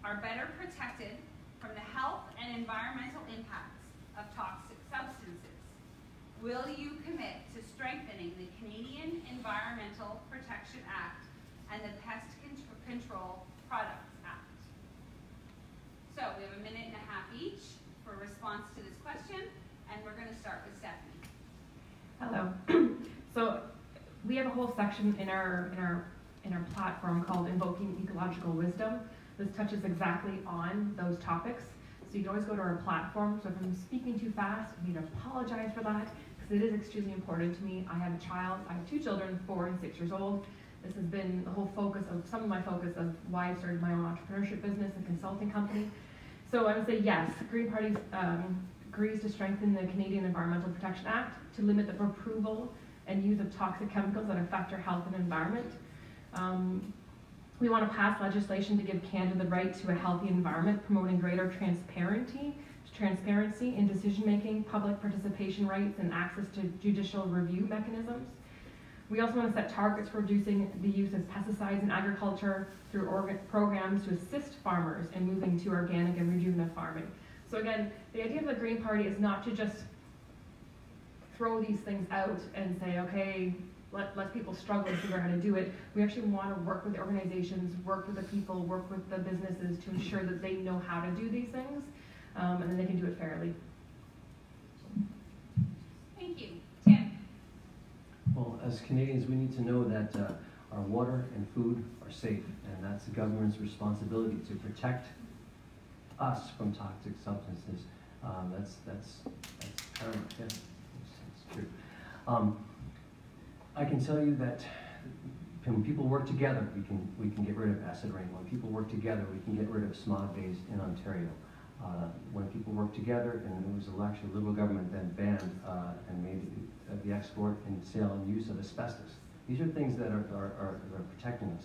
are better protected from the health and environmental impacts of toxic substances? Will you commit to strengthening the Canadian Environmental Protection Act and the Pest Control Products Act? So we have a minute and a half each for a response to this question, and we're going to start with Stephanie. Hello. So we have a whole section in our platform called Invoking Ecological Wisdom. This touches exactly on those topics. So you can always go to our platform. So if I'm speaking too fast, I need to apologize for that, because it is extremely important to me. I have a child. I have two children, 4 and 6 years old. This has been the whole focus of some of my focus of why I started my own entrepreneurship business and consulting company. So I would say yes, Green Party agrees to strengthen the Canadian Environmental Protection Act to limit the approval and use of toxic chemicals that affect our health and environment. We want to pass legislation to give Canada the right to a healthy environment, promoting greater transparency in decision-making, public participation rights, and access to judicial review mechanisms. We also want to set targets for reducing the use of pesticides in agriculture through programs to assist farmers in moving to organic and rejuvenative farming. So again, the idea of the Green Party is not to just throw these things out and say, okay, let people struggle to figure out how to do it. We actually want to work with the organizations, work with the people, work with the businesses to ensure that they know how to do these things, and then they can do it fairly. Thank you. Tim. Well, as Canadians, we need to know that our water and food are safe, and that's the government's responsibility to protect us from toxic substances. That's paramount. Yeah, it's true. I can tell you that when people work together, we can get rid of acid rain. When people work together, we can get rid of smog days in Ontario. When people work together, and it was actually the Liberal government that banned and made the export and sale and use of asbestos. These are things that are protecting us.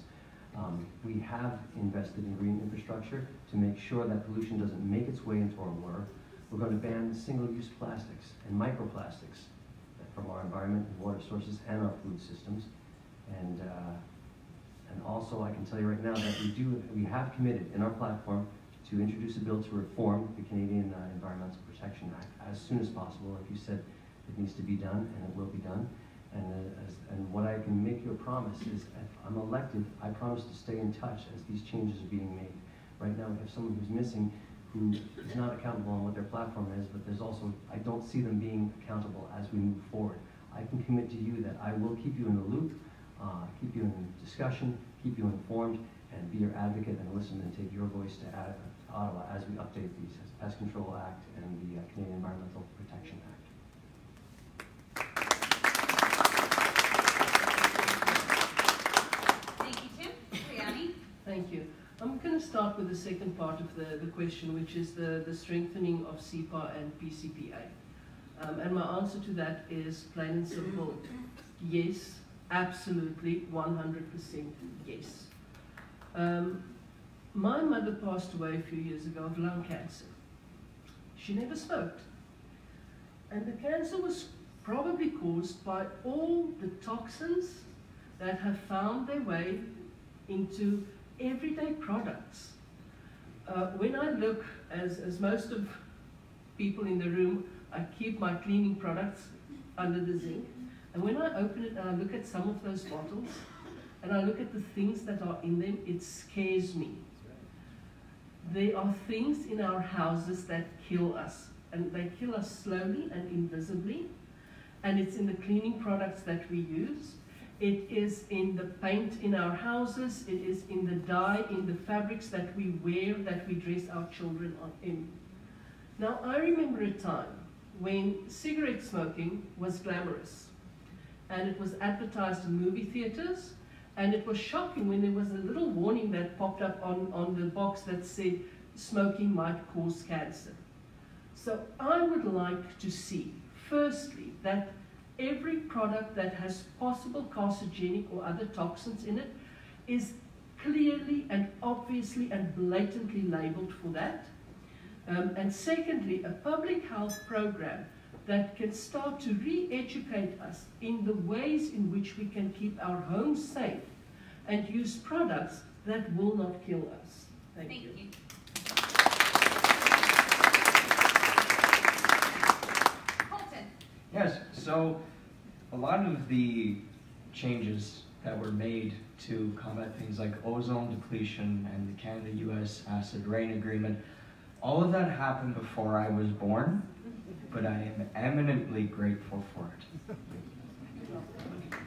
We have invested in green infrastructure to make sure that pollution doesn't make its way into our water. We're going to ban single-use plastics and microplastics from our environment and water sources and our food systems. And also I can tell you right now that we have committed in our platform to introduce a bill to reform the Canadian Environmental Protection Act as soon as possible. Like you said, it needs to be done, and it will be done. And what I can make you a promise is, if I'm elected, I promise to stay in touch as these changes are being made. Right now we have someone who's missing, who is not accountable on what their platform is, but there's also, I don't see them being accountable as we move forward. I can commit to you that I will keep you in the loop, keep you in discussion, keep you informed, and be your advocate and listen and take your voice to Ottawa as we update these Pest Control Act and the Canadian Environmental Protection Act. Thank you, Tim. Brianni? Thank you. I'm going to start with the second part of the question, which is the strengthening of CEPA and PCPA. And my answer to that is plain and simple: yes, absolutely, 100% yes. My mother passed away a few years ago of lung cancer. She never smoked. And the cancer was probably caused by all the toxins that have found their way into everyday products. When I look, as most of people in the room, I keep my cleaning products under the zinc. And when I open it and I look at some of those bottles, and I look at the things that are in them, it scares me. There are things in our houses that kill us, and they kill us slowly and invisibly, and it's in the cleaning products that we use. It is in the paint in our houses, it is in the dye, in the fabrics that we wear, that we dress our children in. Now, I remember a time when cigarette smoking was glamorous, and it was advertised in movie theaters. And it was shocking when there was a little warning that popped up on the box that said smoking might cause cancer. So I would like to see, firstly, that every product that has possible carcinogenic or other toxins in it is clearly and obviously and blatantly labeled for that. And secondly, a public health program that can start to re-educate us in the ways in which we can keep our homes safe and use products that will not kill us. Thank you. Colton? Yes, so a lot of the changes that were made to combat things like ozone depletion and the Canada-US acid rain agreement, all of that happened before I was born, but I am eminently grateful for it.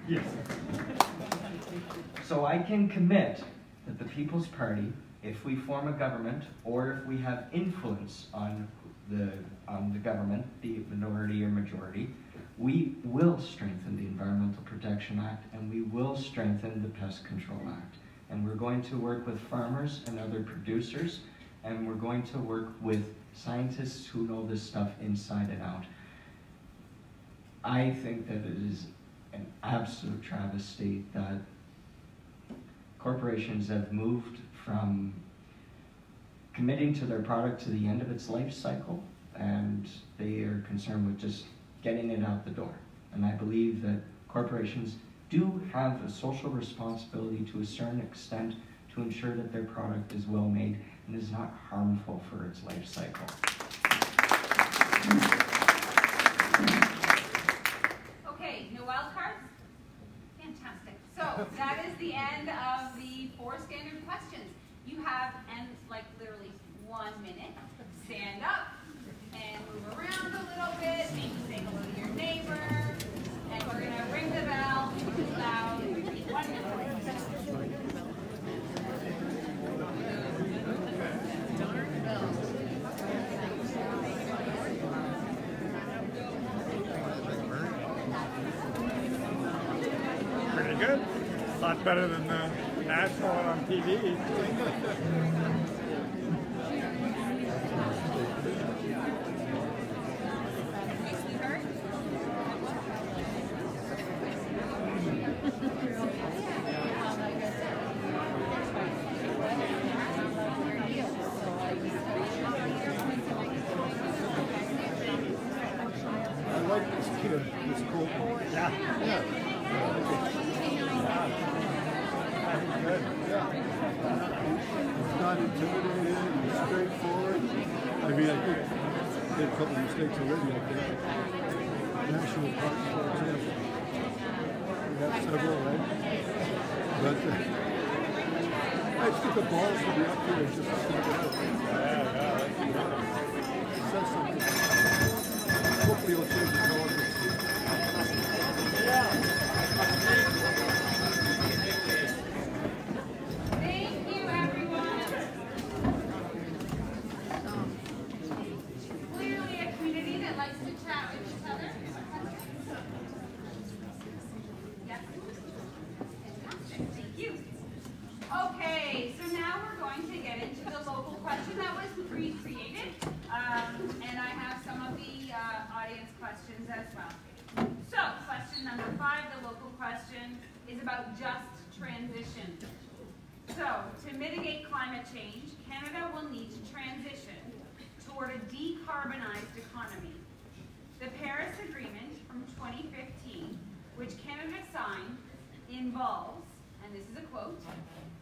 Yes. So I can commit that the People's Party, if we form a government or if we have influence on the government, be it minority or majority, we will strengthen the Environmental Protection Act and we will strengthen the Pest Control Act. And we're going to work with farmers and other producers, and we're going to work with scientists who know this stuff inside and out. I think that it is an absolute travesty that corporations have moved from committing to their product to the end of its life cycle, and they are concerned with just getting it out the door. And I believe that corporations do have a social responsibility to a certain extent to ensure that their product is well made and is not harmful for its life cycle. Okay, no wild cards? Fantastic. So that is the end of the 4 standard questions. You have, and like literally 1 minute, stand up and move around a little bit, maybe say hello to your neighbor, and we're going to ring the bell loud. 1 minute. Pretty good. A lot better than the national one on TV. I like this kid. It's cool. Yeah. Yeah. Good. Yeah. It's not intimidating. It's straightforward. I mean, I think they made a couple of mistakes already. I think. National Park, for example. We have several, right? But I just get the balls to be up here and just snap it out. It says something. Hopefully it'll change the color. Thank you, everyone. Clearly a community that likes to chat with each other. Yes. Fantastic. Thank you. Okay, so now we're going to get into the local question that was pre-created. And I have some of the audience questions as well. So, question number 5, the local question, is about just transition. So, to mitigate climate change, Canada will need to transition toward a decarbonized economy. The Paris Agreement from 2015, which Canada signed, involves, and this is a quote,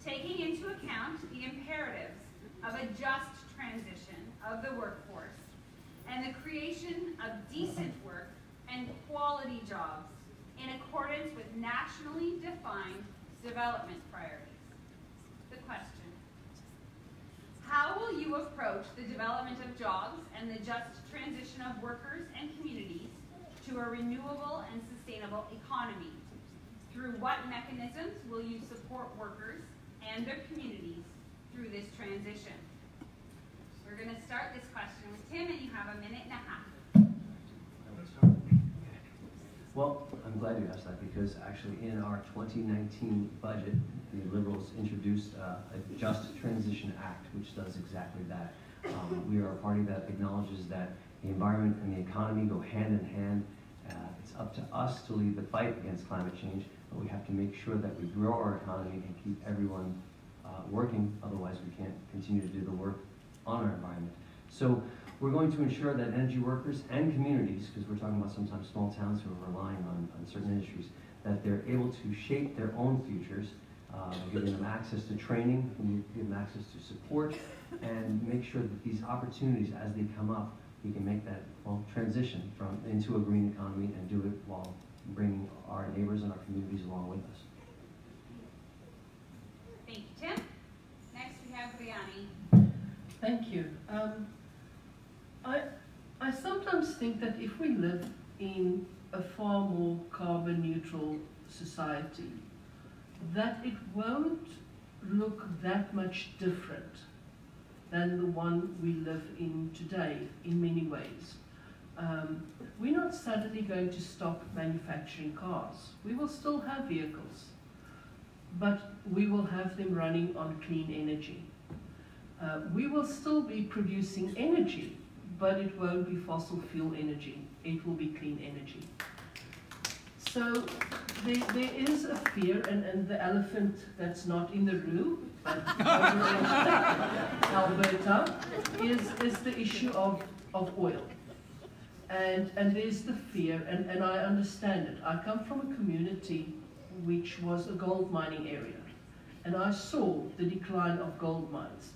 taking into account the imperatives of a just transition of the workforce and the creation of decent work and quality jobs in accordance with nationally defined development priorities. The question: how will you approach the development of jobs and the just transition of workers and communities to a renewable and sustainable economy? Through what mechanisms will you support workers and their communities through this transition? We're going to start this question with Tim, and you have 1.5 minutes. Well, I'm glad you asked that because actually in our 2019 budget, the Liberals introduced a Just Transition Act, which does exactly that. We are a party that acknowledges that the environment and the economy go hand in hand. It's up to us to lead the fight against climate change, but we have to make sure that we grow our economy and keep everyone working, otherwise we can't continue to do the work on our environment. So we're going to ensure that energy workers and communities, because we're talking about sometimes small towns who are relying on certain industries, that they're able to shape their own futures, giving them access to training, give them access to support, and make sure that these opportunities, as they come up, we can make that transition into a green economy and do it while bringing our neighbors and our communities along with us. Thank you, Tim. Next we have Brianni. Thank you. I sometimes think that if we live in a far more carbon neutral society, that it won't look that much different than the one we live in today in many ways. We're not suddenly going to stop manufacturing cars. We will still have vehicles, but we will have them running on clean energy. We will still be producing energy, but it won't be fossil fuel energy. It will be clean energy. So there is a fear, and the elephant that's not in the room, but over in Alberta, is the issue of oil. And there's the fear, and I understand it. I come from a community which was a gold mining area, and I saw the decline of gold mines.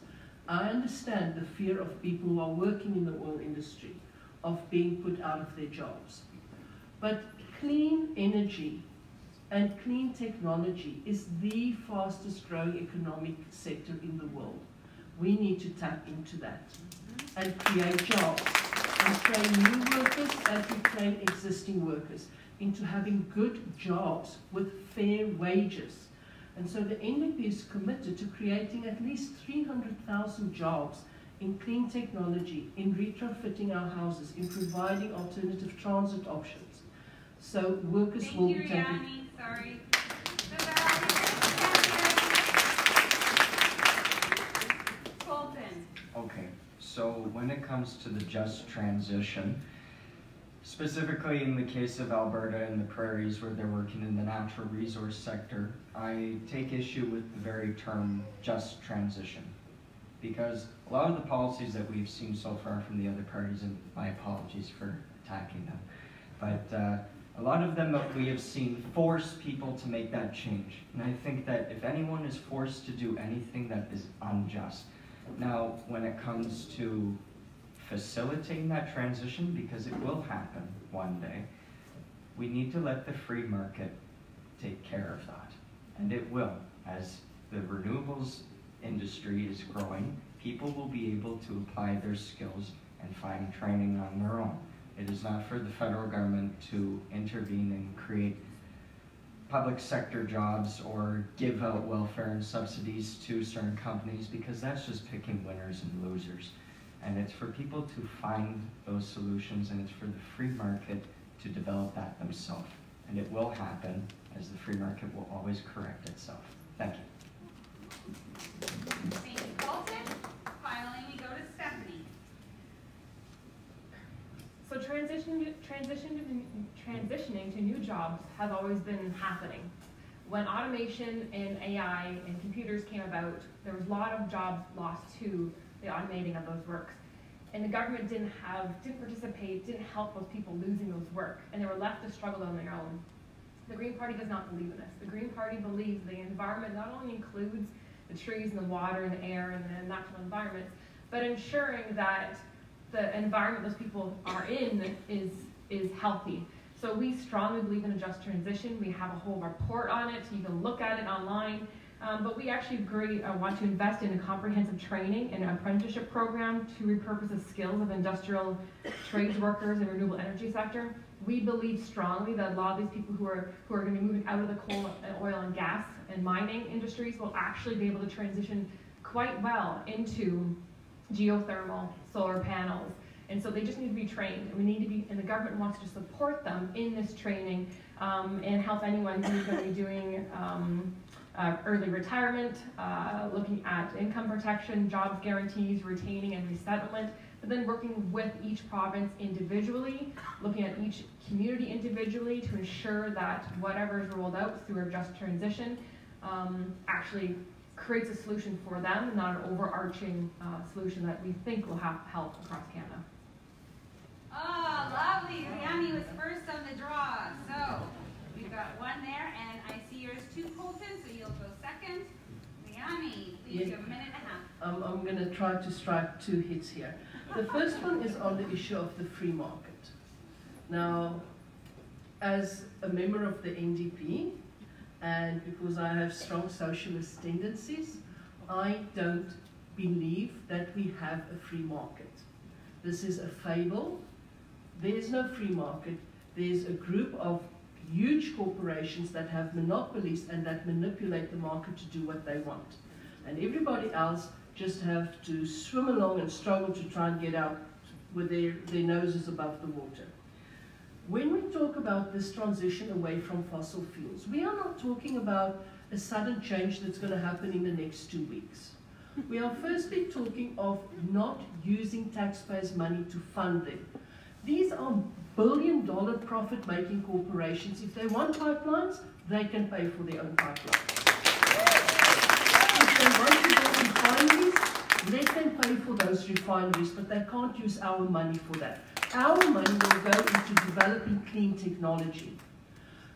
I understand the fear of people who are working in the oil industry, of being put out of their jobs. But clean energy and clean technology is the fastest growing economic sector in the world. We need to tap into that and create jobs and train new workers as we train existing workers into having good jobs with fair wages. And so the NDP is committed to creating at least 300,000 jobs in clean technology, in retrofitting our houses, in providing alternative transit options. So workers will be taken. Sorry. So So when it comes to the just transition, specifically in the case of Alberta and the prairies where they're working in the natural resource sector, I take issue with the very term just transition. Because a lot of the policies that we've seen so far from the other parties, and my apologies for attacking them, but a lot of them that we have seen force people to make that change. And I think that if anyone is forced to do anything that is unjust, now when it comes to facilitating that transition, because it will happen one day, we need to let the free market take care of that. And it will. As the renewables industry is growing, people will be able to apply their skills and find training on their own. It is not for the federal government to intervene and create public sector jobs or give out welfare and subsidies to certain companies, because that's just picking winners and losers. And it's for people to find those solutions, and it's for the free market to develop that themselves. And it will happen, as the free market will always correct itself. Thank you. Thank you, Colton. Finally, we go to Stephanie. So transitioning to new jobs has always been happening. When automation and AI and computers came about, there was a lot of jobs lost to the automating of those works. And the government didn't participate, didn't help those people losing those work, and they were left to struggle on their own. The Green Party does not believe in this. The Green Party believes the environment not only includes the trees and the water and the air and the natural environments, but ensuring that the environment those people are in is healthy. So we strongly believe in a just transition. We have a whole report on it. You can look at it online. But we actually want to invest in a comprehensive training and apprenticeship program to repurpose the skills of industrial trades workers in the renewable energy sector. We believe strongly that a lot of these people who are going to be moving out of the coal and oil and gas and mining industries will actually be able to transition quite well into geothermal, solar panels. And so they just need to be trained, and we need to be, and the government wants to support them in this training and help anyone who's going to be doing early retirement, looking at income protection, jobs guarantees, retaining and resettlement, but then working with each province individually, looking at each community individually to ensure that whatever is rolled out through a just transition actually creates a solution for them, not an overarching solution that we think will have help across Canada. Oh, lovely. Rihanna was first on the draw. So we've got one there, and I see yours too, Colton, so you'll go second. Rihanna, please, you have a minute and a half. I'm going to try to strike two hits here. The first one is on the issue of the free market. Now, as a member of the NDP, and because I have strong socialist tendencies, I don't believe that we have a free market. This is a fable. There is no free market. There's a group of huge corporations that have monopolies and that manipulate the market to do what they want. And everybody else just have to swim along and struggle to try and get out with their noses above the water. When we talk about this transition away from fossil fuels, we are not talking about a sudden change that's going to happen in the next 2 weeks. We are firstly talking of not using taxpayers' money to fund them. These are billion-dollar profit-making corporations. If they want pipelines, they can pay for their own pipelines. If they want to build refineries, let them pay for those refineries, but they can't use our money for that. Our money will go into developing clean technology.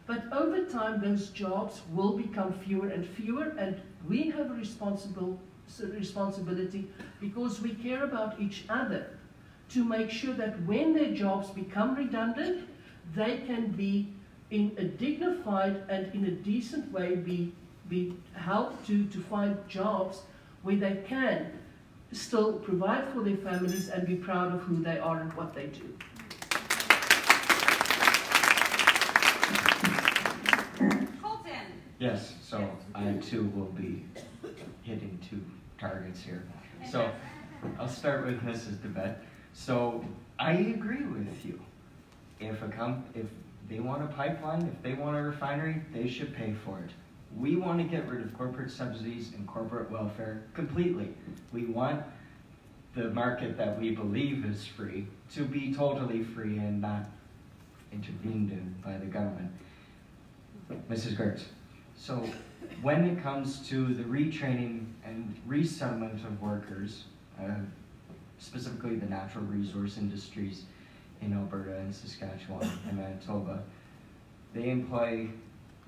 But over time, those jobs will become fewer and fewer, and we have a responsibility, because we care about each other, to make sure that when their jobs become redundant, they can be in a dignified and in a decent way be helped to find jobs where they can still provide for their families and be proud of who they are and what they do. Colton. Yes, so I too will be hitting two targets here. So I'll start with Mrs. DeBette. So I agree with you. If they want a pipeline, if they want a refinery, they should pay for it. We want to get rid of corporate subsidies and corporate welfare completely. We want the market that we believe is free to be totally free and not intervened in by the government. Mrs. Gertz, so when it comes to the retraining and resettlement of workers, specifically the natural resource industries in Alberta and Saskatchewan and Manitoba, they employ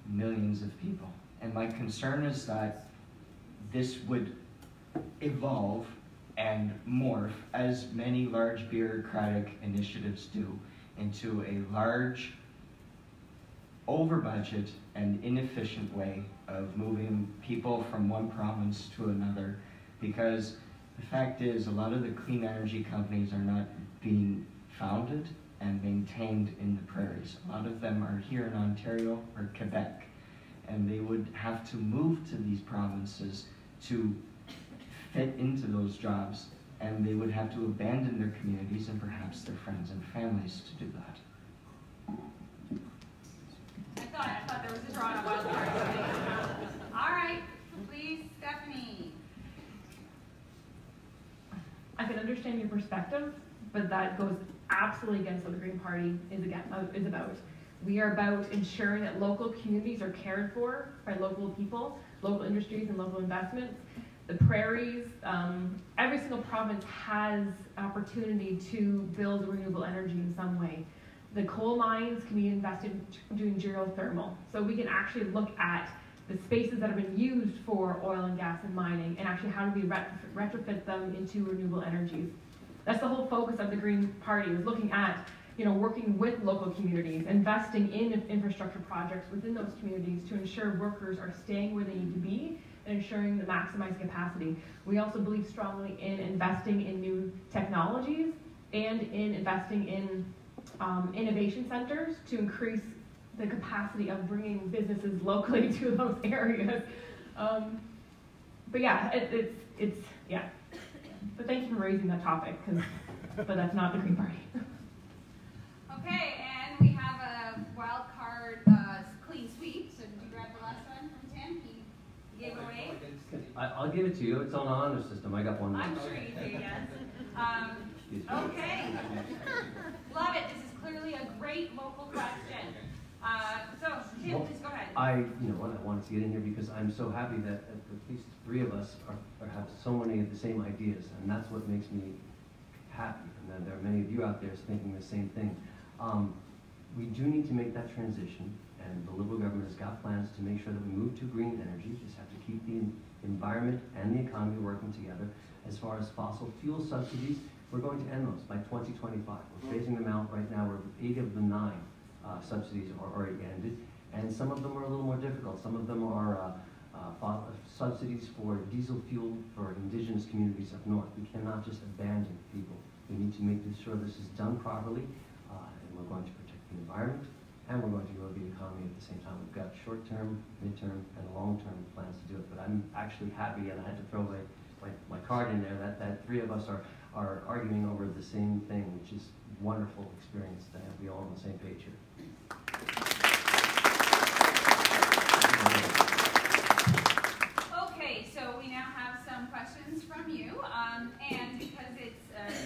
millions of people. And my concern is that this would evolve and morph, as many large bureaucratic initiatives do, into a large, over-budget and inefficient way of moving people from one province to another, because the fact is a lot of the clean energy companies are not being founded and maintained in the prairies. A lot of them are here in Ontario or Quebec, and they would have to move to these provinces to fit into those jobs, and they would have to abandon their communities and perhaps their friends and families to do that. I thought there was a draw on a wild card. All right, please, Stephanie. I can understand your perspective, but that goes absolutely against what the Green Party is about. We are about ensuring that local communities are cared for by local people, local industries, and local investments. The prairies, every single province has opportunity to build renewable energy in some way. The coal mines can be invested in doing geothermal. So we can actually look at the spaces that have been used for oil and gas and mining, and actually how do we retrofit them into renewable energies. That's the whole focus of the Green Party, is looking at, working with local communities, investing in infrastructure projects within those communities to ensure workers are staying where they need to be and ensuring the maximized capacity. We also believe strongly in investing in new technologies and in investing in innovation centers to increase the capacity of bringing businesses locally to those areas. But yeah, it's yeah. But thank you for raising that topic, but that's not the Green Party. Okay, and we have a wild card clean sweep. So did you grab the last one from Tim? He gave it away? I'll give it to you. It's on an honor system. I got one. I'm sure you do, yes. Okay. Love it. This is clearly a great local question. So, Tim, please go ahead. I wanted to get in here because I'm so happy that at least three of us have so many of the same ideas, and that's what makes me happy. And then there are many of you out there thinking the same thing. We do need to make that transition, and the Liberal government has got plans to make sure that we move to green energy. We just have to keep the environment and the economy working together. As far as fossil fuel subsidies, we're going to end those by 2025. We're phasing them out right now. 8 of the 9 subsidies are already ended, and some of them are a little more difficult. Some of them are subsidies for diesel fuel for indigenous communities up north. We cannot just abandon people. We need to make sure this is done properly, and we're going to protect the environment, and we're going to grow the economy at the same time. We've got short-term, mid-term, and long-term plans to do it, but I'm actually happy, and I had to throw my card in there, that 3 of us are arguing over the same thing, which is a wonderful experience to have we all on the same page here. Okay, so we now have some questions from you, and because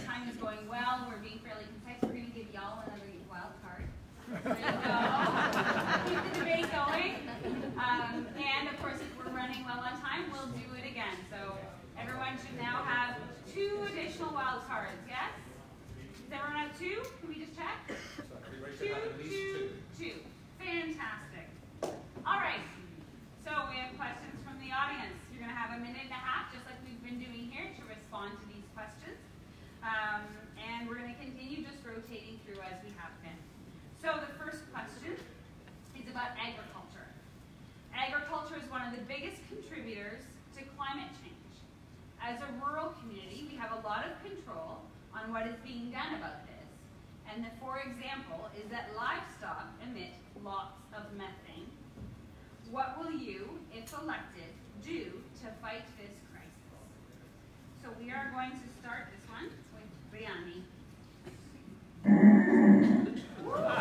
time is going well, we're being fairly concise, we're going to give y'all another wild card. There you go. Keep the debate going. And of course, if we're running well on time, we'll do it again. So everyone should now have 2 additional wild cards, yes? Does everyone have 2? Can we just check? 2. Fantastic. All right. So we have questions from the audience. You're going to have a minute and a half, just like we've been doing here, to respond to these questions. And we're going to continue just rotating through as we have been. So the first question is about agriculture. Agriculture is one of the biggest contributors to climate change. As a rural community, we have a lot of control on what is being done about this. And for example, is that livestock emit lots of methane. What will you, if elected, do to fight this crisis? So we are going to start this one with Brianni. I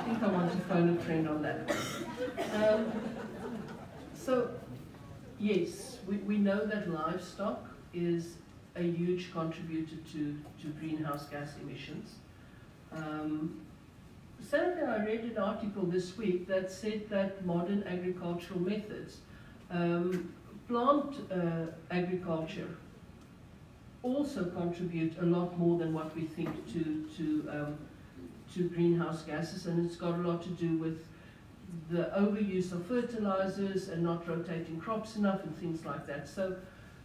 think I want to phone a friend on that one. So, yes, we know that livestock is a huge contributor to greenhouse gas emissions. Sadly, I read an article this week that said that modern agricultural methods, plant agriculture, also contribute a lot more than what we think to greenhouse gases, and it's got a lot to do with the overuse of fertilizers and not rotating crops enough and things like that. So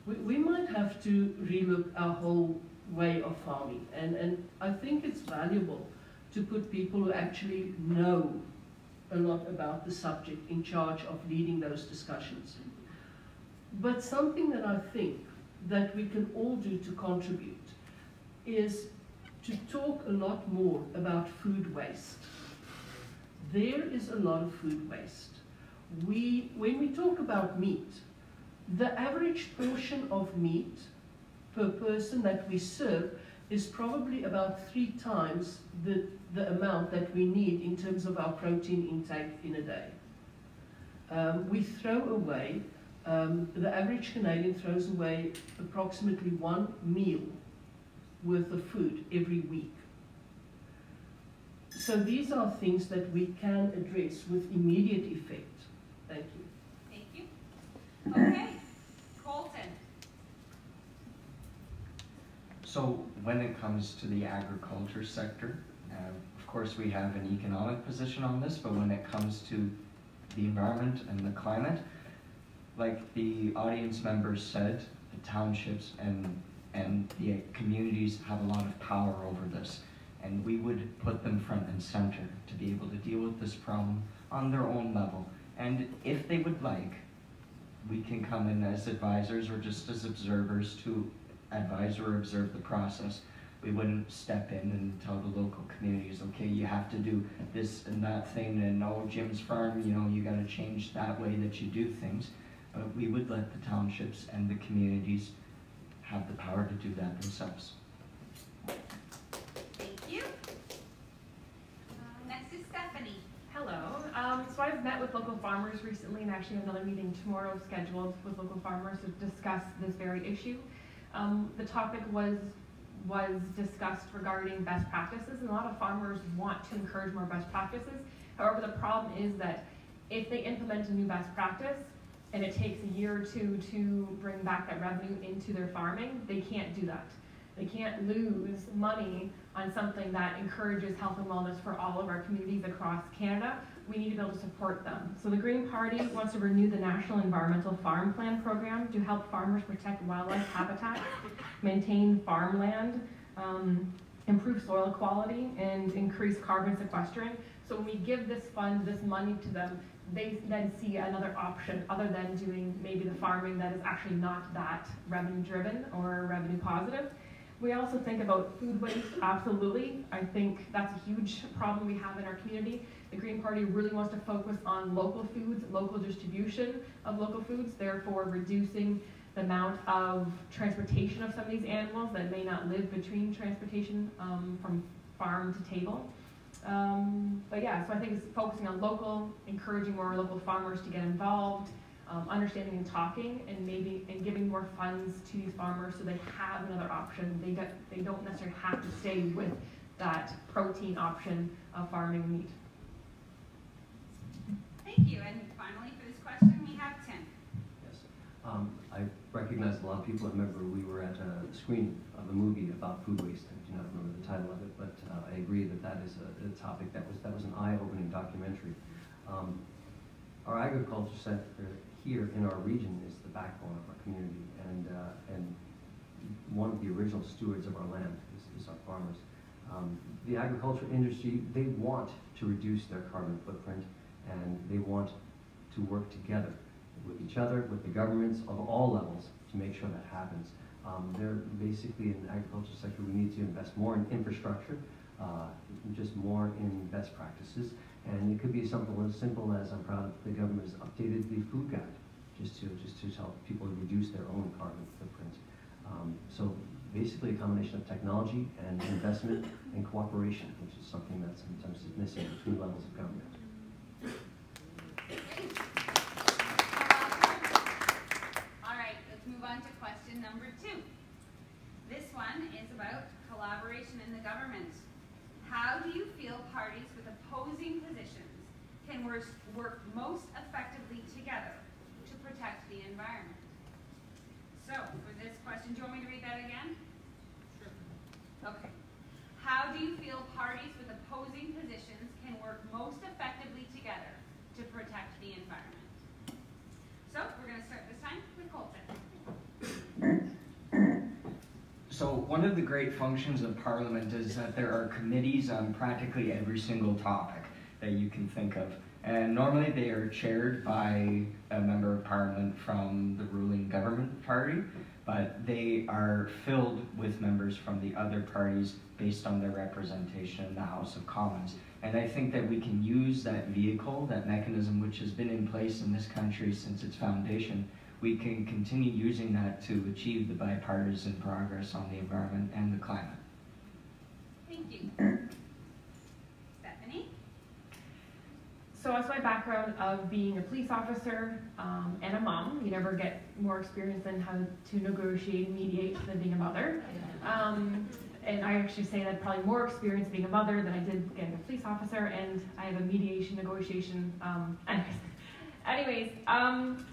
we might have to relook our whole way of farming, and I think it's valuable to put people who actually know a lot about the subject in charge of leading those discussions. But something that I think that we can all do to contribute is to talk a lot more about food waste. There is a lot of food waste. When we talk about meat, the average portion of meat per person that we serve is probably about 3 times the amount that we need in terms of our protein intake in a day. We throw away, the average Canadian throws away approximately 1 meal worth of food every week. So these are things that we can address with immediate effect. Thank you. Thank you. Okay, Colton. So when it comes to the agriculture sector, of course we have an economic position on this, but when it comes to the environment and the climate, like the audience members said, the townships and the communities have a lot of power over this, and we would put them front and center to be able to deal with this problem on their own level. And if they would like, we can come in as advisors or just as observers to advise or observe the process. We wouldn't step in and tell the local communities, okay, you have to do this and that thing, and oh, Jim's farm, you know, you got to change that way that you do things. We would let the townships and the communities have the power to do that themselves. Thank you. Next is Stephanie. Hello. So I've met with local farmers recently and actually have another meeting tomorrow scheduled with local farmers to discuss this very issue. The topic was discussed regarding best practices, and a lot of farmers want to encourage more best practices. However, the problem is that if they implement a new best practice and it takes a year or two to bring back that revenue into their farming, they can't do that. They can't lose money on something that encourages health and wellness for all of our communities across Canada. We need to be able to support them. So the Green Party wants to renew the National Environmental Farm Plan program to help farmers protect wildlife habitat, maintain farmland, improve soil quality, and increase carbon sequestering. So when we give this fund, this money to them, they then see another option other than doing maybe the farming that is actually not that revenue driven or revenue positive. We also think about food waste, absolutely. I think that's a huge problem we have in our community. The Green Party really wants to focus on local foods, local distribution of local foods, therefore reducing the amount of transportation of some of these animals that may not live between transportation from farm to table. But yeah, so I think it's focusing on local, encouraging more local farmers to get involved, understanding and talking, and giving more funds to these farmers so they have another option. They don't necessarily have to stay with that protein option of farming meat. Thank you. And finally, for this question, we have Tim. Yes. I recognize a lot of people. I remember we were at a screening of a movie about food waste. I do not remember the title of it, but I agree that that is a topic that was an eye-opening documentary. Our agriculture sector here in our region is the backbone of our community, and one of the original stewards of our land is our farmers. The agriculture industry, they want to reduce their carbon footprint, and they want to work together with each other, with the governments of all levels to make sure that happens. They're basically in the agriculture sector, we need to invest more in infrastructure, just more in best practices. And it could be something as simple as, I'm proud that the government has updated the food guide, just to help people reduce their own carbon footprint. So basically a combination of technology and investment and cooperation, which is something that sometimes is missing between levels of government. All right, let's move on to question number 2. can work most effectively together to protect the environment? So, for this question, do you want me to read that again? Sure. Okay. How do you feel parties with opposing positions can work most effectively together to protect the environment? So, we're going to start this time with Colton. So one of the great functions of Parliament is that there are committees on practically every single topic that you can think of. And normally they are chaired by a member of Parliament from the ruling government party, but they are filled with members from the other parties based on their representation in the House of Commons. And I think that we can use that vehicle, that mechanism which has been in place in this country since its foundation. We can continue using that to achieve the bipartisan progress on the environment and the climate. Thank you. Stephanie? So that's my background of being a police officer and a mom. You never get more experience than how to negotiate and mediate than being a mother. And I actually say that probably more experience being a mother than I did getting a police officer, and I have a mediation, negotiation, Anyways,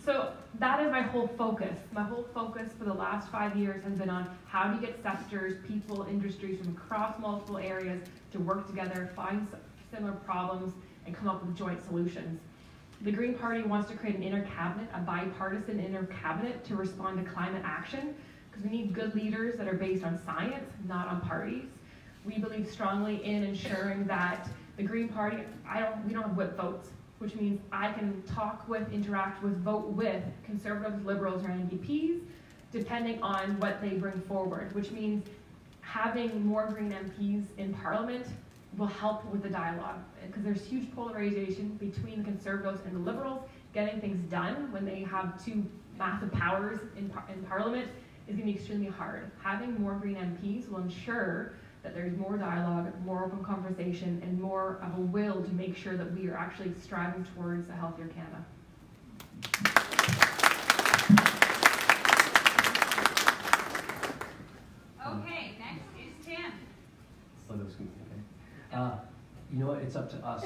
so that is my whole focus. My whole focus for the last 5 years has been on how do you get sectors, people, industries from across multiple areas to work together, find similar problems, and come up with joint solutions. The Green Party wants to create an inter-cabinet, a bipartisan inter-cabinet to respond to climate action, because we need good leaders that are based on science, not on parties. We believe strongly in ensuring that the Green Party, we don't have whip votes, which means I can talk with, interact with, vote with conservatives, liberals, or NDPs, depending on what they bring forward, which means having more Green MPs in Parliament will help with the dialogue, because there's huge polarization between the conservatives and the liberals. Getting things done when they have two massive powers in Parliament is going to be extremely hard. Having more Green MPs will ensure that there's more dialogue, more open conversation, and more of a will to make sure that we are actually striving towards a healthier Canada. Okay, next is Tim. Oh, that was good. Okay. You know what? It's up to us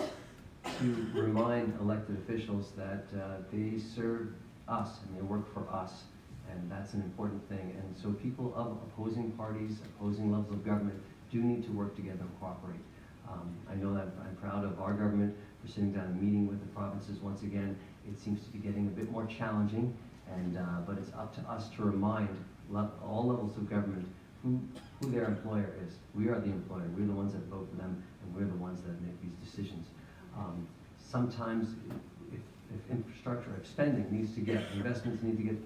to remind elected officials that they serve us and they work for us, and that's an important thing. And so people of opposing parties, opposing levels of government, do need to work together and cooperate. I know that I'm proud of our government for sitting down and meeting with the provinces once again. It seems to be getting a bit more challenging, and but it's up to us to remind all levels of government who their employer is. We are the employer. We're the ones that vote for them, and we're the ones that make these decisions. Sometimes, if infrastructure, if spending needs to get, investments need to get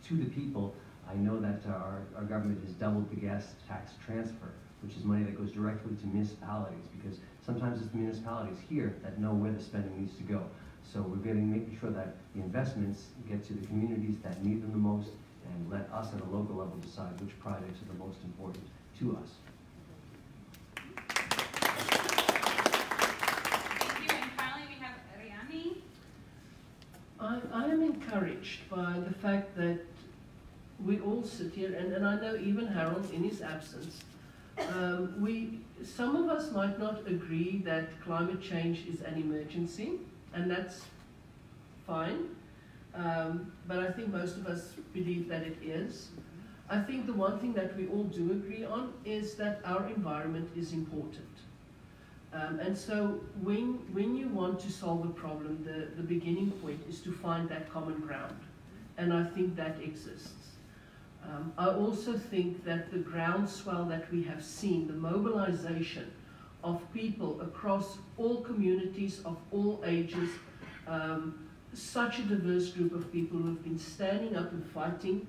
to the people, I know that our government has doubled the gas tax transfer, which is money that goes directly to municipalities, because sometimes it's the municipalities here that know where the spending needs to go. So we're making sure that the investments get to the communities that need them the most, and let us at a local level decide which projects are the most important to us. Thank you, and finally we have Riani. I am encouraged by the fact that we all sit here, and I know even Harold in his absence, some of us might not agree that climate change is an emergency, and that's fine, but I think most of us believe that it is. I think the one thing that we all do agree on is that our environment is important. And so when you want to solve a problem, the beginning point is to find that common ground, and I think that exists. I also think that the groundswell that we have seen, the mobilization of people across all communities of all ages, such a diverse group of people who have been standing up and fighting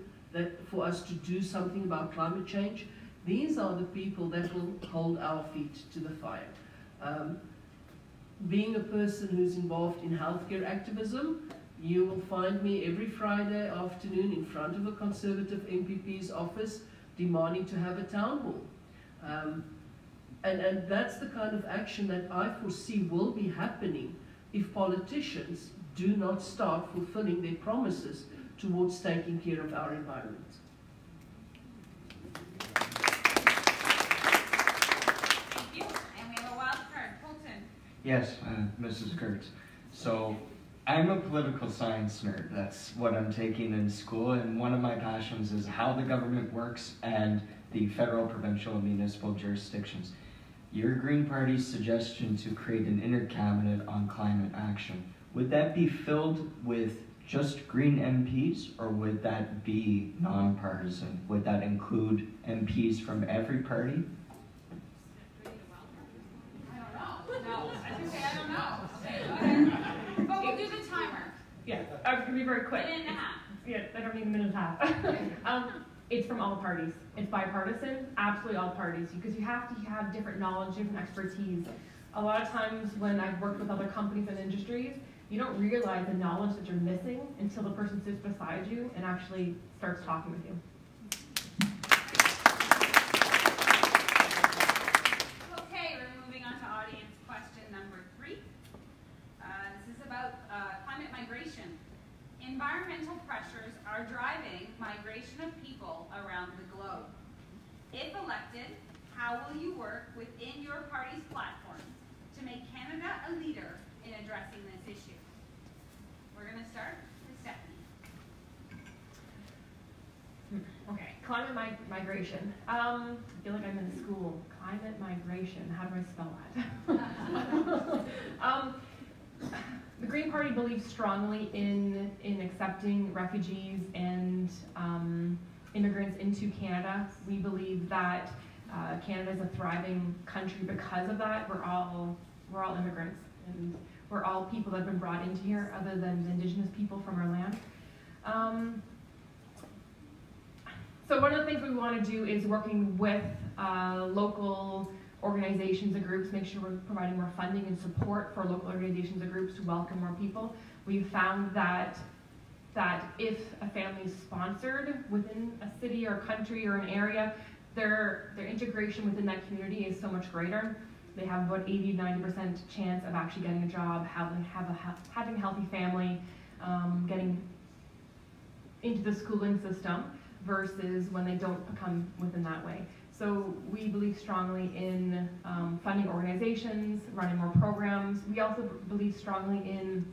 for us to do something about climate change, these are the people that will hold our feet to the fire. Being a person who's involved in healthcare activism, you will find me every Friday afternoon in front of a Conservative MPP's office demanding to have a town hall. And that's the kind of action that I foresee will be happening if politicians do not start fulfilling their promises towards taking care of our environment. Thank you, and we have a wild card, Colton. Yes, Mrs. Kurtz. So I'm a political science nerd. That's what I'm taking in school, and one of my passions is how the government works and the federal, provincial, and municipal jurisdictions. Your Green Party's suggestion to create an intercabinet on climate action, would that be filled with just Green MPs, or would that be nonpartisan? Would that include MPs from every party? I don't know. No, I was gonna say I don't know. Okay, go ahead. But we'll do the timer. Yeah, I was gonna be very quick. Minute and a half. Yeah, I don't need a minute and a half. It's from all parties. It's bipartisan, absolutely all parties, because you have to have different knowledge, different expertise. A lot of times when I've worked with other companies and industries, you don't realize the knowledge that you're missing until the person sits beside you and actually starts talking with you. Okay, we're moving on to audience question number 3. This is about climate migration. Environmental pressures are driving migration of people around the globe. If elected, how will you work within your party's platform to make Canada a leader in addressing this issue? We're going to start with Stephanie. Okay, climate migration. I feel like I'm in school. Climate migration, how do I spell that? The Green Party believes strongly in accepting refugees and immigrants into Canada. We believe that Canada is a thriving country because of that. We're all immigrants, and we're all people that have been brought into here, other than the Indigenous people from our land. So one of the things we want to do is working with local organizations and groups, make sure we're providing more funding and support for local organizations and groups to welcome more people. We've found that if a family is sponsored within a city or country or an area, their integration within that community is so much greater. They have about 80–90% chance of actually getting a job, having a healthy family, getting into the schooling system, versus when they don't come within that way. So we believe strongly in funding organizations, running more programs. We also believe strongly in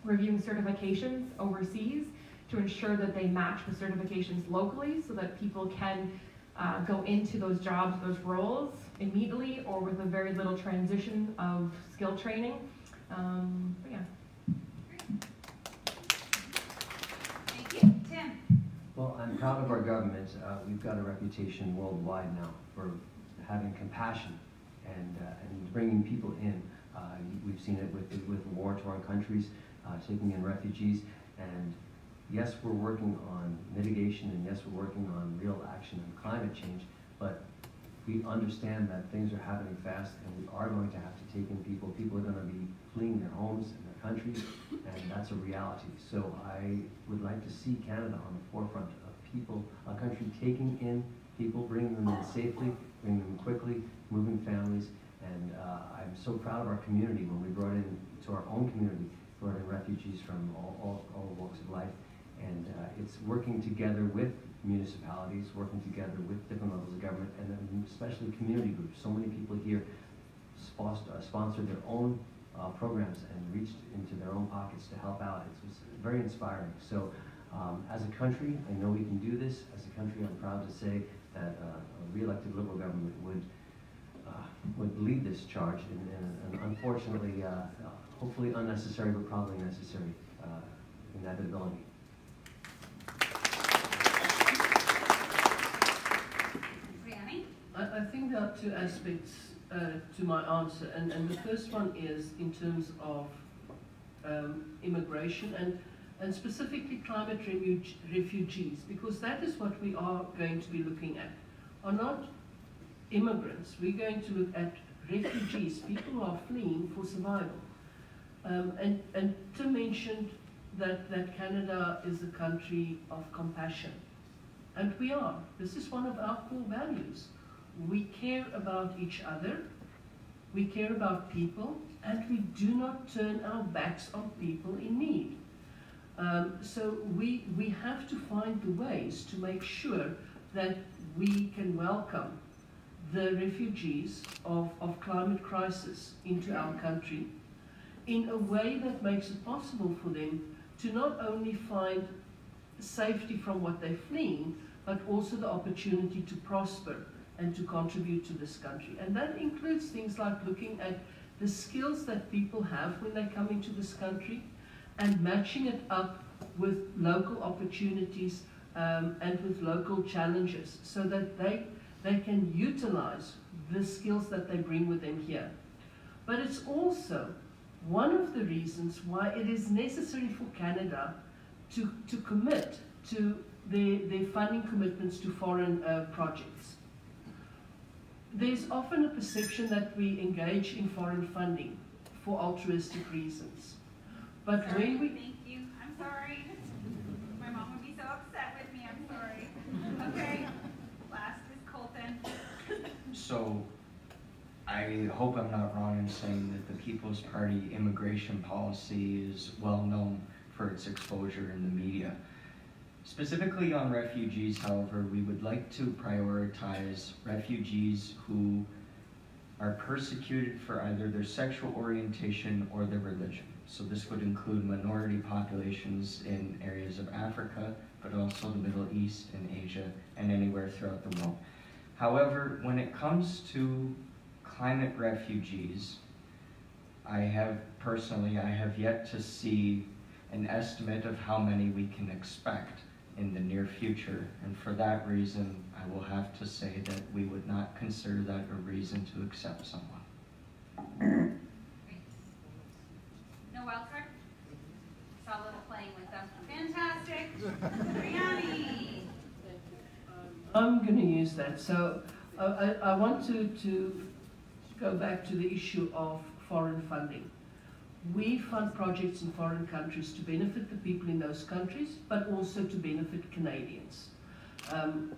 reviewing certifications overseas to ensure that they match the certifications locally, so that people can go into those jobs, those roles immediately, or with a very little transition of skill training. Yeah. Thank you. Tim. Well, I'm proud of our government. We've got a reputation worldwide now for having compassion and bringing people in. We've seen it with war-torn countries, taking in refugees. And yes, we're working on mitigation, and yes, we're working on real action on climate change, but we understand that things are happening fast, and we are going to have to take in people. People are going to be fleeing their homes and their countries, and that's a reality. So I would like to see Canada on the forefront of people, a country taking in people, bringing them in safely, bringing them quickly, moving families. And I'm so proud of our community when we brought in, to our own community, brought in refugees from all walks of life. And it's working together with municipalities, working together with different levels of government, and then especially community groups. So many people here sponsor their own programs and reached into their own pockets to help out. It's very inspiring. So as a country, I know we can do this. As a country, I'm proud to say that a re-elected Liberal government would lead this charge in unfortunately, hopefully unnecessary, but probably necessary inevitability. I think there are 2 aspects to my answer, and the first one is in terms of immigration and specifically climate refugees, because that is what we are going to be looking at. Are not immigrants, we're going to look at refugees, people who are fleeing for survival. And Tim mentioned that Canada is a country of compassion, and we are. This is one of our core values. We care about each other, we care about people, and we do not turn our backs on people in need. So we have to find the ways to make sure that we can welcome the refugees of climate crisis into our country. in a way that makes it possible for them to not only find safety from what they're fleeing, but also the opportunity to prosper and to contribute to this country. And that includes things like looking at the skills that people have when they come into this country and matching it up with local opportunities and with local challenges so that they can utilize the skills that they bring with them here. But it's also one of the reasons why it is necessary for Canada to commit to their funding commitments to foreign projects. There's often a perception that we engage in foreign funding for altruistic reasons. But Sorry, when we... Thank you. I'm sorry. My mom would be so upset with me. I'm sorry. Okay. Last is Colton. So, I hope I'm not wrong in saying that the People's Party immigration policy is well known for its exposure in the media. Specifically on refugees, however, we would like to prioritize refugees who are persecuted for either their sexual orientation or their religion. So this would include minority populations in areas of Africa, but also the Middle East and Asia and anywhere throughout the world. However, when it comes to climate refugees, I have yet to see an estimate of how many we can expect in the near future, and for that reason, I will have to say that we would not consider that a reason to accept someone. No wild card? Saw a little playing with them. Fantastic. Brianni. I'm going to use that. So I want to go back to the issue of foreign funding. We fund projects in foreign countries to benefit the people in those countries, but also to benefit Canadians.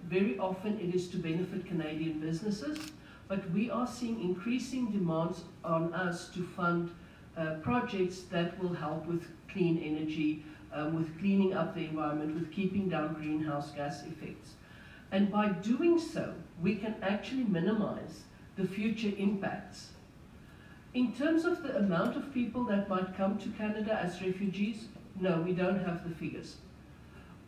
Very often it is to benefit Canadian businesses, but we are seeing increasing demands on us to fund projects that will help with clean energy, with cleaning up the environment, with keeping down greenhouse gas effects. And by doing so, we can actually minimize the future impacts. In terms of the amount of people that might come to Canada as refugees, no, we don't have the figures.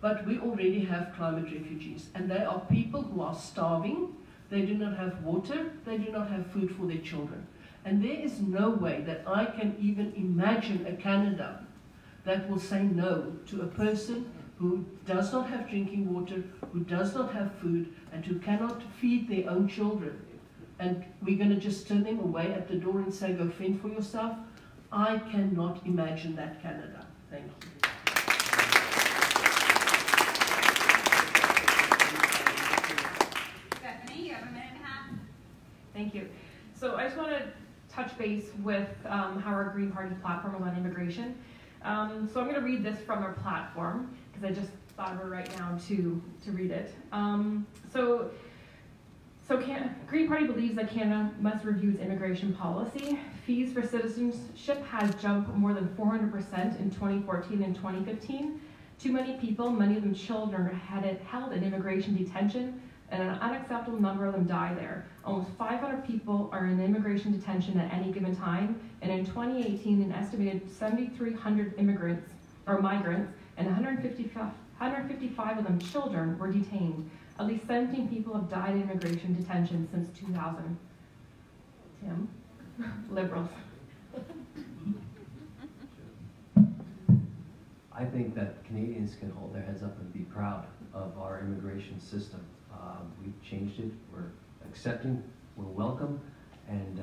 But we already have climate refugees, and they are people who are starving, they do not have water, they do not have food for their children. And there is no way that I can even imagine a Canada that will say no to a person who does not have drinking water, who does not have food, and who cannot feed their own children. And we're going to just turn them away at the door and say, go fend for yourself. I cannot imagine that Canada. Thank you. Stephanie, you have a minute and a half. Thank you. So I just want to touch base with how our Green Party platform is on immigration. So I'm going to read this from our platform because I just thought of it right now to read it. Green Party believes that Canada must review its immigration policy. Fees for citizenship has jumped more than 400% in 2014 and 2015. Too many people, many of them children, are held in immigration detention, and an unacceptable number of them die there. Almost 500 people are in immigration detention at any given time, and in 2018, an estimated 7,300 immigrants or migrants and 155 of them children were detained. At least 17 people have died in immigration detention since 2000. Tim? Liberals. I think that Canadians can hold their heads up and be proud of our immigration system. We've changed it, we're accepting, we're welcome, and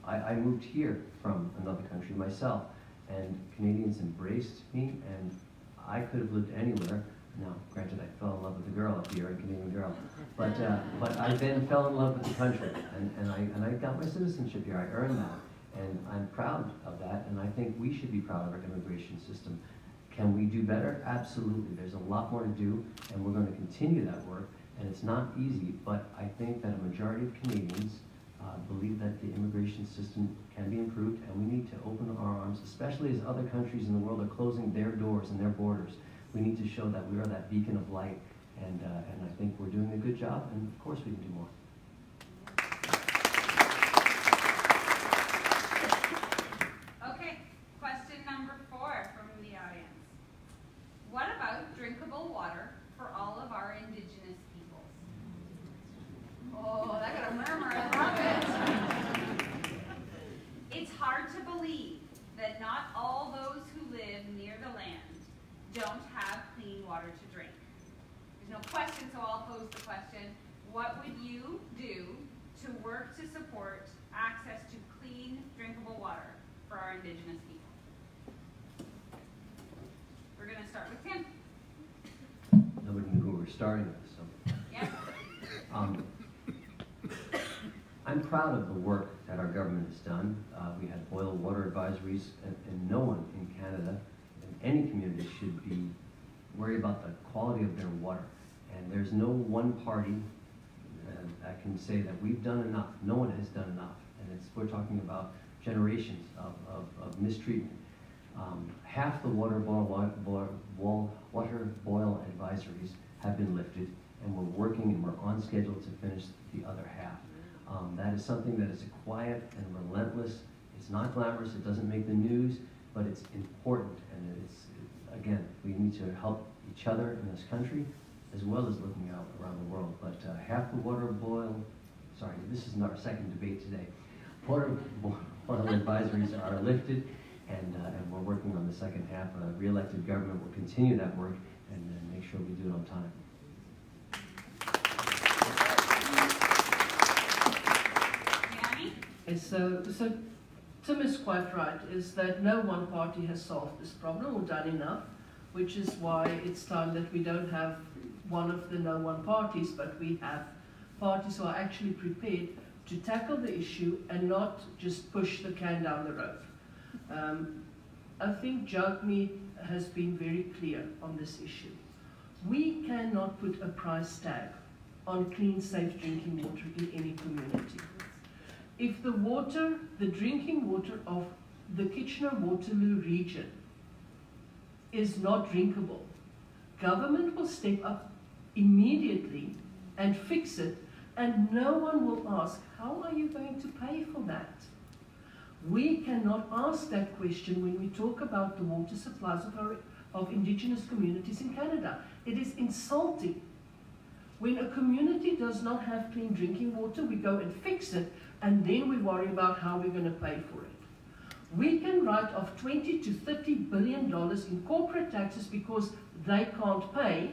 I moved here from another country myself, and Canadians embraced me, and I could have lived anywhere. Now, granted, I fell in love with a girl up here, a Canadian girl, but I then fell in love with the country, and I got my citizenship here. I earned that, and I'm proud of that, and I think we should be proud of our immigration system. Can we do better? Absolutely. There's a lot more to do, and we're going to continue that work, and it's not easy, but I think that a majority of Canadians believe that the immigration system can be improved, and we need to open our arms, especially as other countries in the world are closing their doors and their borders. We need to show that we are that beacon of light, and I think we're doing a good job, and of course we can do more. drinkable water for all of our Indigenous peoples. Oh, that got a murmur, I love it. It's hard to believe that not all those who live near the land don't have clean water to drink. There's no question, so I'll pose the question. What would you do to work to support access to clean, drinkable water for our Indigenous people? We're going to start with Tim. Nobody knew who we were starting with, so. Yeah. I'm proud of the work that our government has done. We had boil water advisories, and no one in Canada, in any community, should be worried about the quality of their water. And there's no one party that can say that we've done enough. No one has done enough. And we're talking about generations of mistreatment. Half the water boil advisories have been lifted, and we're working and we're on schedule to finish the other half. That is something that is quiet and relentless. It's not glamorous, it doesn't make the news, but it's important. And again, we need to help each other in this country, as well as looking out around the world. But half the water boil, sorry, this is our second debate today. Water boil advisories are lifted, and we're working on the second half. A re-elected government will continue that work and make sure we do it on time. So Tim is quite right, is that no one party has solved this problem or done enough, which is why it's time that we don't have one of the no one parties, but we have parties who are actually prepared to tackle the issue and not just push the can down the road. I think Jagmeet has been very clear on this issue. We cannot put a price tag on clean, safe drinking water in any community. If the drinking water of the Kitchener-Waterloo region is not drinkable, government will step up immediately and fix it, and no one will ask, how are you going to pay for that? We cannot ask that question when we talk about the water supplies of Indigenous communities in Canada. It is insulting. When a community does not have clean drinking water, we go and fix it, and then we worry about how we're going to pay for it. We can write off $20 to $30 billion in corporate taxes because they can't pay,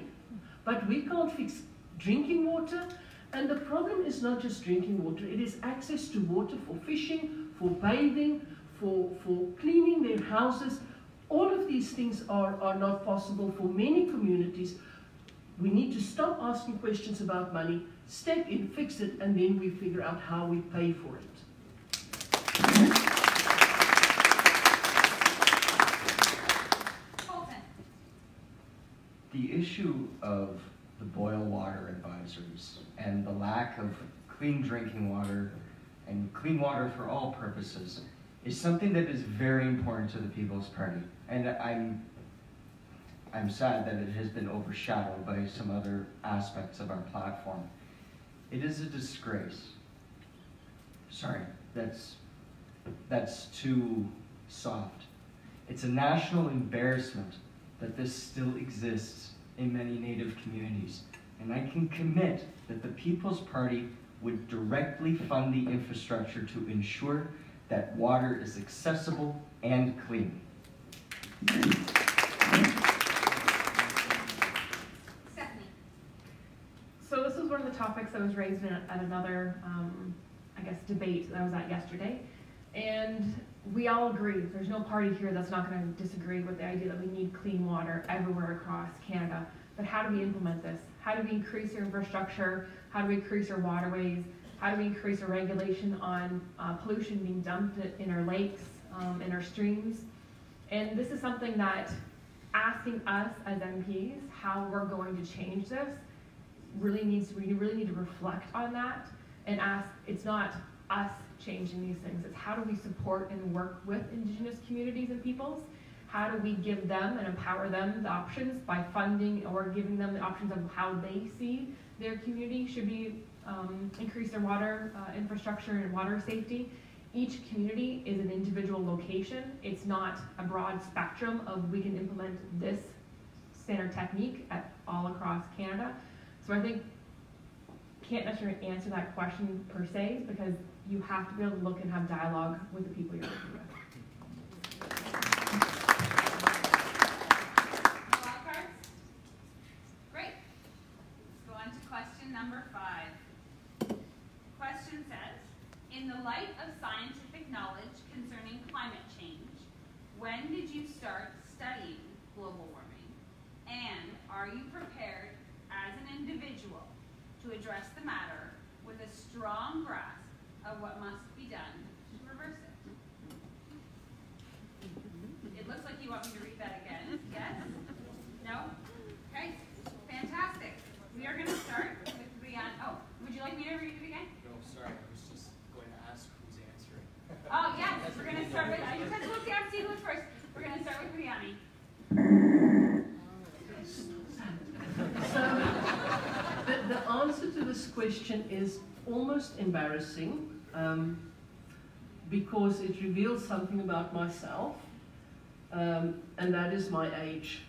but we can't fix drinking water. And the problem is not just drinking water, it is access to water for fishing, for bathing, for cleaning their houses. All of these things are not possible for many communities. We need to stop asking questions about money, step in, fix it, and then we figure out how we pay for it. The issue of the boil water advisories and the lack of clean drinking water and clean water for all purposes is something that is very important to the People's Party. And I'm sad that it has been overshadowed by some other aspects of our platform. It is a disgrace. Sorry, that's too soft. It's a national embarrassment that this still exists in many Native communities. And I can commit that the People's Party would directly fund the infrastructure to ensure that water is accessible and clean. So this was one of the topics that was raised at another, I guess, debate that I was at yesterday. And we all agree, there's no party here that's not going to disagree with the idea that we need clean water everywhere across Canada. But how do we implement this? How do we increase our infrastructure? How do we increase our waterways? How do we increase our regulation on pollution being dumped in our lakes, in our streams? And this is something that asking us as MPs how we're going to change this we really need to reflect on that and ask, it's not us changing these things, it's how do we support and work with Indigenous communities and peoples? How do we give them and empower them the options by funding or giving them the options of how they see their community should be increase their water infrastructure and water safety. Each community is an individual location. It's not a broad spectrum of we can implement this standard technique all across Canada. So I think can't necessarily answer that question per se, because you have to be able to look and have dialogue with the people you're working with. Wild cards? Great. Let's go on to question number 5. Question says, in the light of scientific knowledge concerning climate change, when did you start studying global warming? And are you prepared as an individual to address the matter with a strong grasp of what must be done to reverse it? It looks like you want me to read that again. Yes? No? Okay. Fantastic. We are going to start with Brianna. Oh, would you like me to read it again? No, sorry, I was just going to ask who's answering. Oh, yes. We're going to start with, you guys look down, see who's first. We're going to start with Brianna. So, the answer to this question is almost embarrassing, because it reveals something about myself, and that is my age.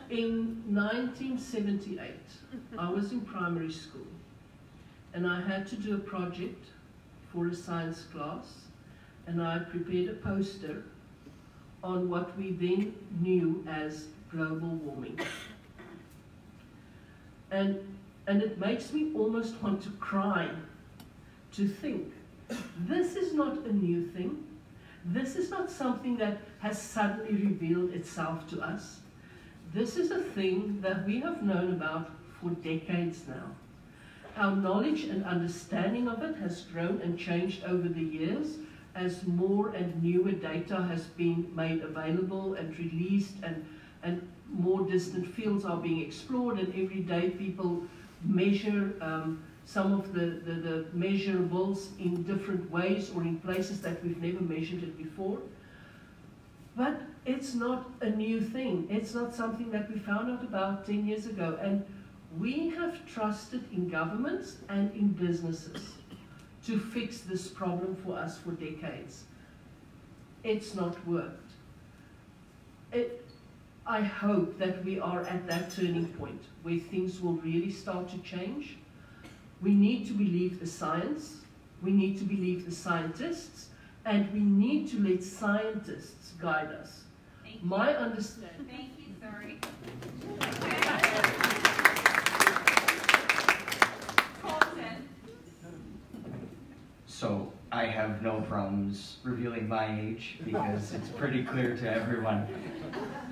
In 1978, I was in primary school, and I had to do a project for a science class, and I prepared a poster on what we then knew as global warming. And it makes me almost want to cry to think, this is not a new thing. This is not something that has suddenly revealed itself to us. This is a thing that we have known about for decades now. Our knowledge and understanding of it has grown and changed over the years as more and newer data has been made available and released, and more distant fields are being explored, and every day people measure some of the measurables in different ways or in places that we've never measured it before. But it's not a new thing. It's not something that we found out about 10 years ago. And we have trusted in governments and in businesses to fix this problem for us for decades. It's not worked. I hope that we are at that turning point where things will really start to change. We need to believe the science, we need to believe the scientists, and we need to let scientists guide us. Thank you. My understanding. Thank you, sorry. Colton. So I have no problems revealing my age because it's pretty clear to everyone.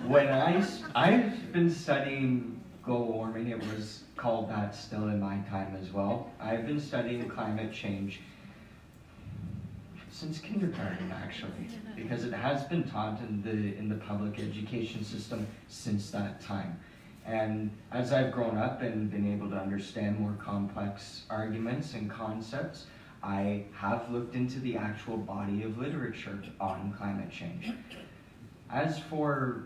When I've been studying global warming, it was called that still in my time as well. I've been studying climate change since kindergarten, actually, because it has been taught in the public education system since that time. And as I've grown up and been able to understand more complex arguments and concepts, I have looked into the actual body of literature on climate change. As for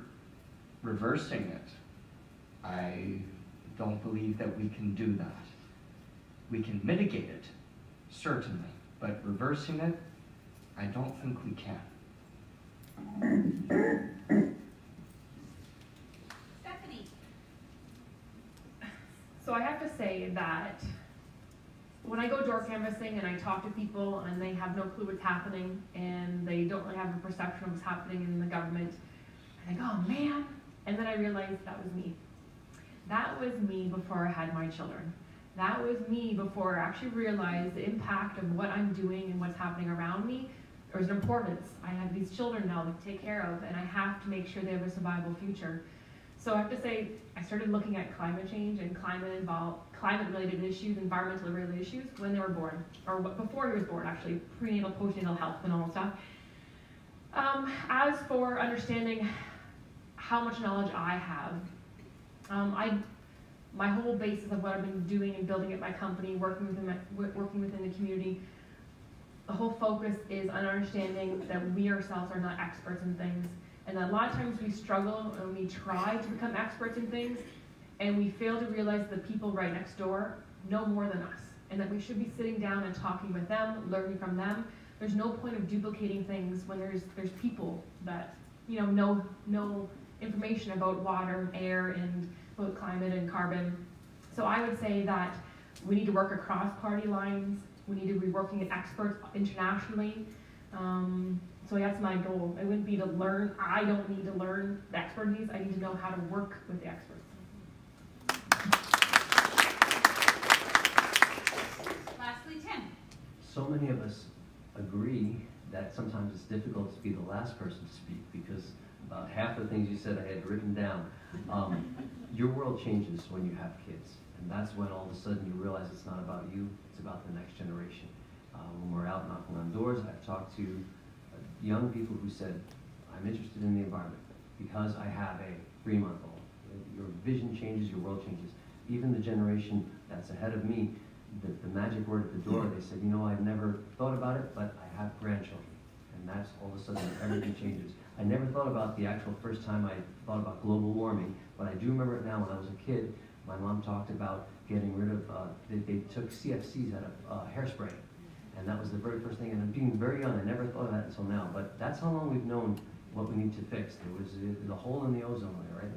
reversing it, I don't believe that we can do that. We can mitigate it, certainly, but reversing it, I don't think we can. Stephanie. So I have to say that when I go door canvassing and I talk to people and they have no clue what's happening and they don't really have a perception of what's happening in the government, I think, oh man, and then I realized that was me. That was me before I had my children. That was me before I actually realized the impact of what I'm doing and what's happening around me. There's an importance. I have these children now to take care of, and I have to make sure they have a survivable future. So I have to say, I started looking at climate change and climate-related issues, environmental-related issues, when they were born, or before he was born, actually, prenatal, postnatal health, and all that stuff. As for understanding how much knowledge I have, my whole basis of what I've been doing and building at my company, working within the community, the whole focus is on understanding that we ourselves are not experts in things, and that a lot of times we struggle and we try to become experts in things, and we fail to realize the people right next door know more than us, and that we should be sitting down and talking with them, learning from them. There's no point of duplicating things when there's people that know information about water and air and about climate and carbon. So I would say that we need to work across party lines. We need to be working with experts internationally. So that's my goal. It wouldn't be to learn. I don't need to learn the expertise. I need to know how to work with the experts. Lastly, Tim. So many of us agree that sometimes it's difficult to be the last person to speak because about half the things you said I had written down. Your world changes when you have kids, and that's when all of a sudden you realize it's not about you, it's about the next generation. When we're out knocking on doors, I've talked to young people who said, I'm interested in the environment because I have a 3-month-old. Your vision changes, your world changes. Even the generation that's ahead of me, the magic word at the door, they said, you know, I've never thought about it, but I have grandchildren. And that's all of a sudden everything changes. I never thought about the actual first time I thought about global warming, but I do remember it now. When I was a kid, my mom talked about getting rid of, they took CFCs out of hairspray. And that was the very first thing, and I'm being very young, I never thought of that until now, but that's how long we've known what we need to fix. There's a hole in the ozone layer, right?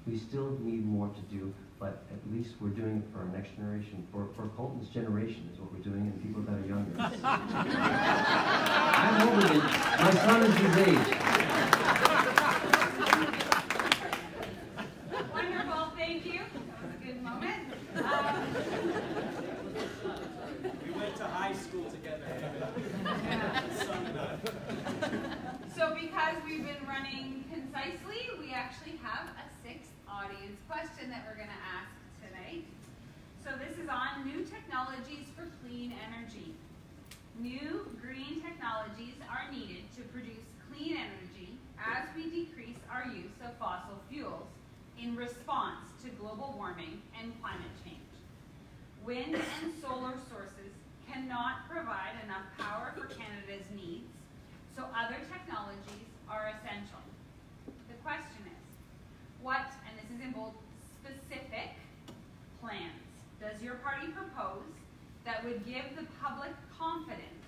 We still need more to do, but at least we're doing it for our next generation. For Colton's generation is what we're doing, and people that are younger. I'm older than, my son is his age. Wonderful, thank you. That was a good moment. We went to high school together. So because we've been running concisely, we actually have a 6th audience question that we're going to ask tonight. So this is on new technologies for clean energy. New green technologies are needed to produce clean energy as we decrease our use of fossil fuels in response to global warming and climate change. Wind and solar sources cannot provide enough power for Canada's needs, so other technologies are essential. The question is, what, and this is in bold, specific plans does your party propose that would give the public confidence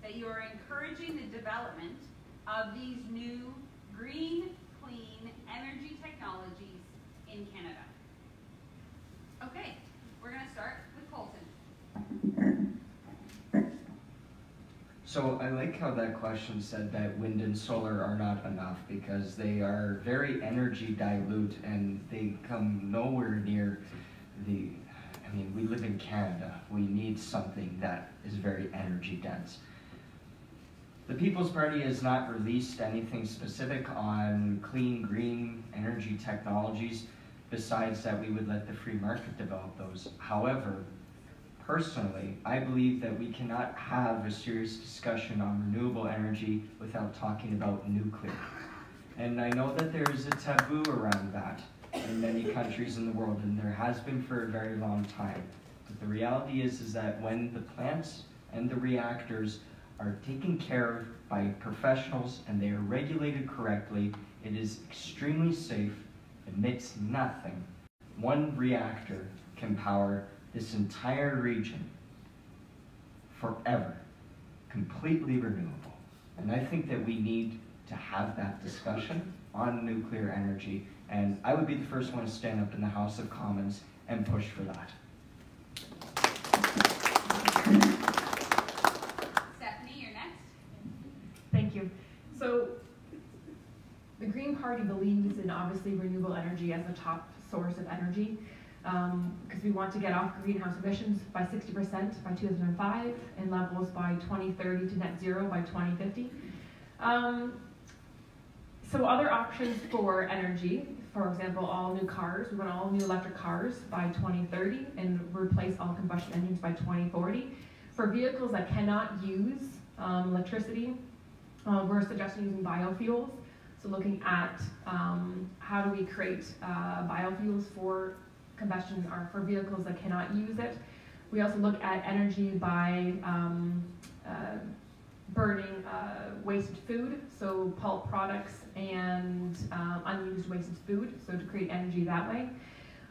that you are encouraging the development of these new green, clean energy technologies in Canada? Okay, we're going to start with Colton. So I like how that question said that wind and solar are not enough because they are very energy dilute and they come nowhere near the, I mean, we live in Canada. We need something that is very energy dense. The People's Party has not released anything specific on clean, green energy technologies besides that we would let the free market develop those. However, personally, I believe that we cannot have a serious discussion on renewable energy without talking about nuclear. And I know that there is a taboo around that in many countries in the world, and there has been for a very long time. But the reality is that when the plants and the reactors are taken care of by professionals and they are regulated correctly, it is extremely safe, emits nothing. One reactor can power this entire region forever, completely renewable. And I think that we need to have that discussion on nuclear energy, and I would be the first one to stand up in the House of Commons and push for that. Stephanie, you're next. Thank you. So the Green Party believes in obviously renewable energy as the top source of energy. Because we want to get off greenhouse emissions by 60% by 2005 and levels by 2030 to net zero by 2050. So other options for energy, for example, all new cars, we want all new electric cars by 2030 and replace all combustion engines by 2040. For vehicles that cannot use electricity, we're suggesting using biofuels. So looking at how do we create biofuels for combustion or for vehicles that cannot use it. We also look at energy by burning wasted food, so pulp products and unused wasted food, so to create energy that way.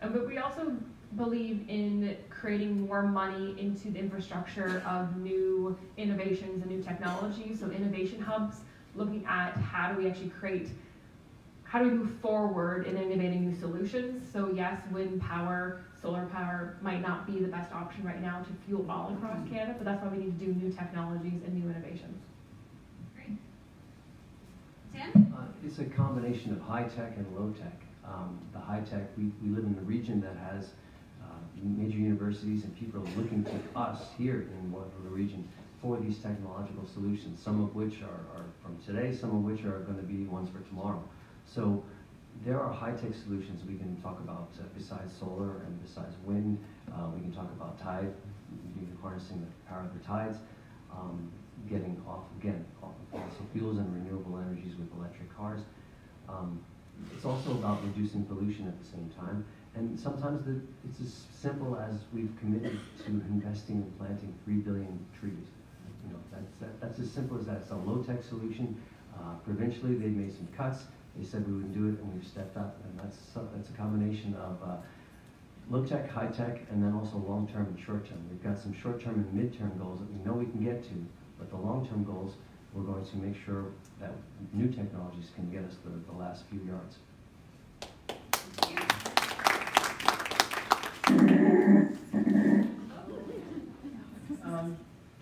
But we also believe in creating more money into the infrastructure of new innovations and new technologies, so innovation hubs, looking at how do we actually create how do we move forward in innovating new solutions? So yes, wind power, solar power might not be the best option right now to fuel all across Canada, but that's why we need to do new technologies and new innovations. Great. Tim? It's a combination of high tech and low tech. The high tech, we live in a region that has major universities, and people are looking to us here in Waterloo region for these technological solutions, some of which are from today, some of which are going to be ones for tomorrow. So there are high-tech solutions we can talk about besides solar and besides wind. We can talk about tide, harnessing the power of the tides, getting off of fossil fuels and renewable energies with electric cars. It's also about reducing pollution at the same time. And sometimes it's as simple as we've committed to investing in planting 3 billion trees. You know, that's as simple as that. It's a low-tech solution. Provincially, they made some cuts. They said we wouldn't do it, and we've stepped up. And that's a combination of low-tech, high-tech, and then also long-term and short-term. We've got some short-term and mid-term goals that we know we can get to, but the long-term goals, we're going to make sure that new technologies can get us the last few yards.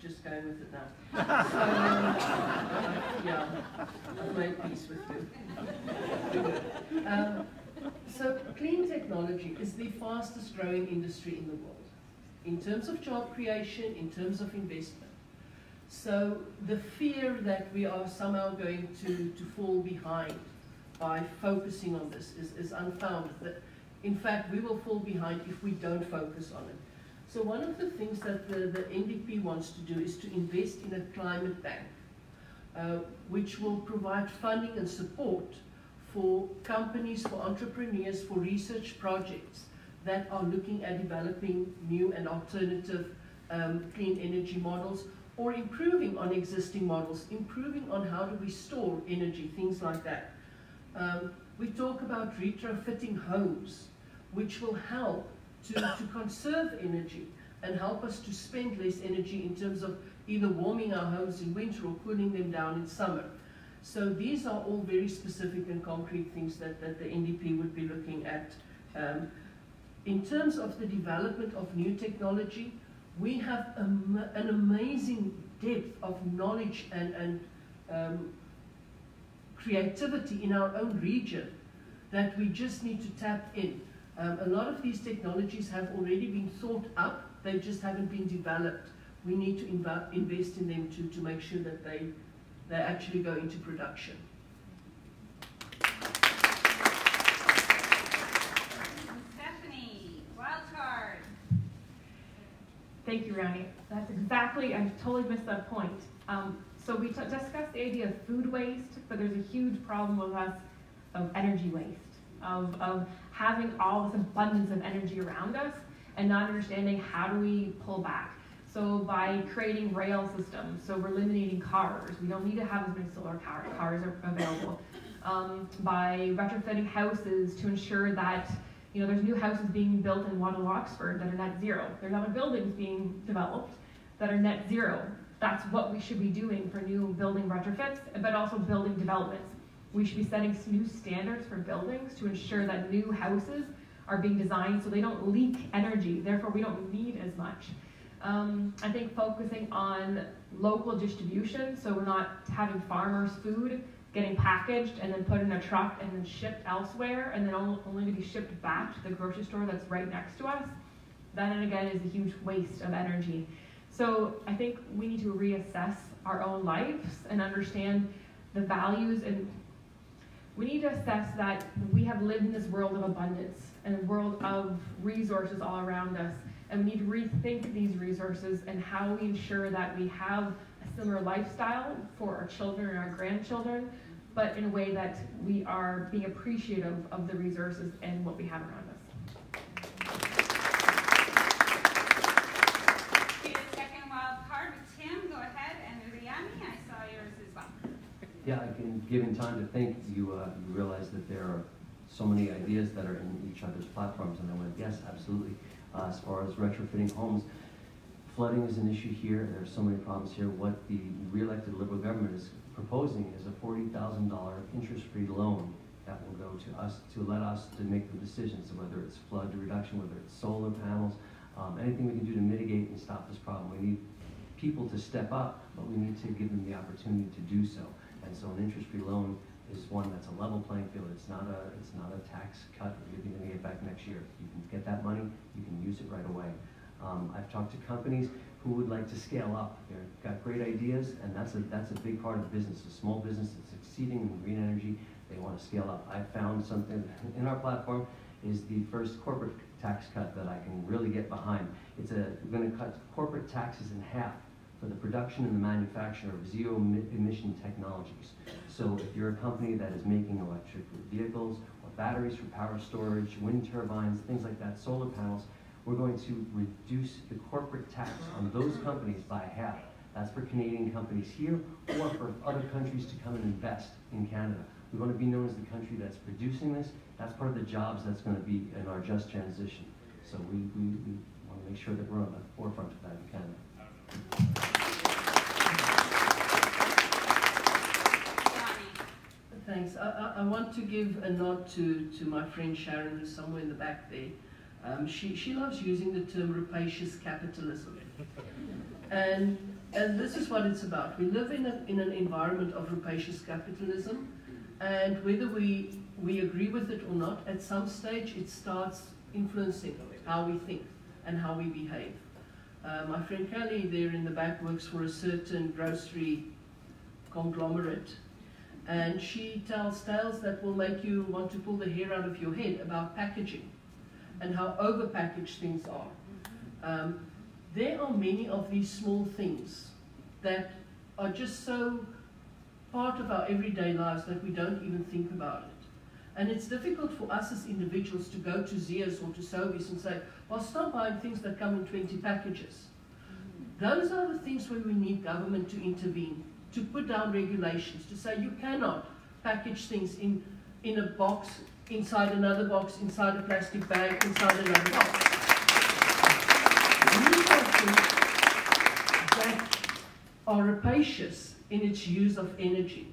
Just going with it now. Yeah, I've made peace with you. So clean technology is the fastest growing industry in the world, in terms of job creation, in terms of investment. So the fear that we are somehow going to fall behind by focusing on this is unfounded. That in fact, we will fall behind if we don't focus on it. So one of the things that the NDP wants to do is to invest in a climate bank, which will provide funding and support for companies, for entrepreneurs, for research projects that are looking at developing new and alternative clean energy models, or improving on existing models, improving on how do we store energy, things like that. We talk about retrofitting homes, which will help to conserve energy and help us to spend less energy in terms of either warming our homes in winter or cooling them down in summer. So these are all very specific and concrete things that the NDP would be looking at. In terms of the development of new technology, we have an amazing depth of knowledge and creativity in our own region that we just need to tap in. A lot of these technologies have already been thought up, they just haven't been developed. We need to invest in them to make sure that they actually go into production. Stephanie, wild card. Thank you, Randy. That's exactly, I totally missed that point. So we discussed the idea of food waste, but there's a huge problem with us of energy waste, of having all this abundance of energy around us and not understanding how do we pull back. So by creating rail systems, so we're eliminating cars. We don't need to have as many solar cars are available. By retrofitting houses to ensure that there's new houses being built in Waterloo, Oxford that are net zero. There's other buildings being developed that are net zero. That's what we should be doing for new building retrofits, but also building developments. We should be setting new standards for buildings to ensure that new houses are being designed so they don't leak energy, therefore we don't need as much. I think focusing on local distribution, so we're not having farmers' food getting packaged and then put in a truck and then shipped elsewhere and then only to be shipped back to the grocery store that's right next to us. That, and again, is a huge waste of energy. So I think we need to reassess our own lives and understand the values, and we need to assess that we have lived in this world of abundance and a world of resources all around us, and we need to rethink these resources and how we ensure that we have a similar lifestyle for our children and our grandchildren, but in a way that we are being appreciative of the resources and what we have around us. Okay, the second wild card with Tim, go ahead, and Riani, I saw yours as well. Yeah, I can, given time to think, you realize that there are so many ideas that are in each other's platforms, and I went, yes, absolutely. As far as retrofitting homes, flooding is an issue here. There are so many problems here. What the re-elected Liberal government is proposing is a $40,000 interest-free loan that will go to us, to let us to make the decisions of whether it's flood reduction, whether it's solar panels, anything we can do to mitigate and stop this problem. We need people to step up, but we need to give them the opportunity to do so. And so an interest-free loan is one that's a level playing field. It's not a tax cut that you're going to get back next year. You can get that money, you can use it right away. I've talked to companies who would like to scale up. They've got great ideas, and that's a big part of the business. A small business that's succeeding in green energy, they want to scale up. I found something in our platform is the first corporate tax cut that I can really get behind. We're going to cut corporate taxes in half for the production and the manufacture of zero emission technologies. So if you're a company that is making electric vehicles or batteries for power storage, wind turbines, things like that, solar panels, we're going to reduce the corporate tax on those companies by half. That's for Canadian companies here or for other countries to come and invest in Canada. We want to be known as the country that's producing this. That's part of the jobs that's going to be in our just transition. So we want to make sure that we're on the forefront of that in Canada. Thanks. I want to give a nod to my friend Sharon, who's somewhere in the back there. She loves using the term rapacious capitalism. And this is what it's about. We live in an environment of rapacious capitalism, and whether we agree with it or not, at some stage it starts influencing how we think and how we behave. My friend Kelly there in the back works for a certain grocery conglomerate, and she tells tales that will make you want to pull the hair out of your head about packaging and how overpackaged things are. There are many of these small things that are just so part of our everyday lives that we don't even think about it. And it's difficult for us as individuals to go to Sears or to Sobeys and say, well, stop buying things that come in 20 packages. Those are the things where we need government to intervene, to put down regulations, to say you cannot package things in a box, inside another box, inside a plastic bag, inside another box. These are things that are rapacious in its use of energy.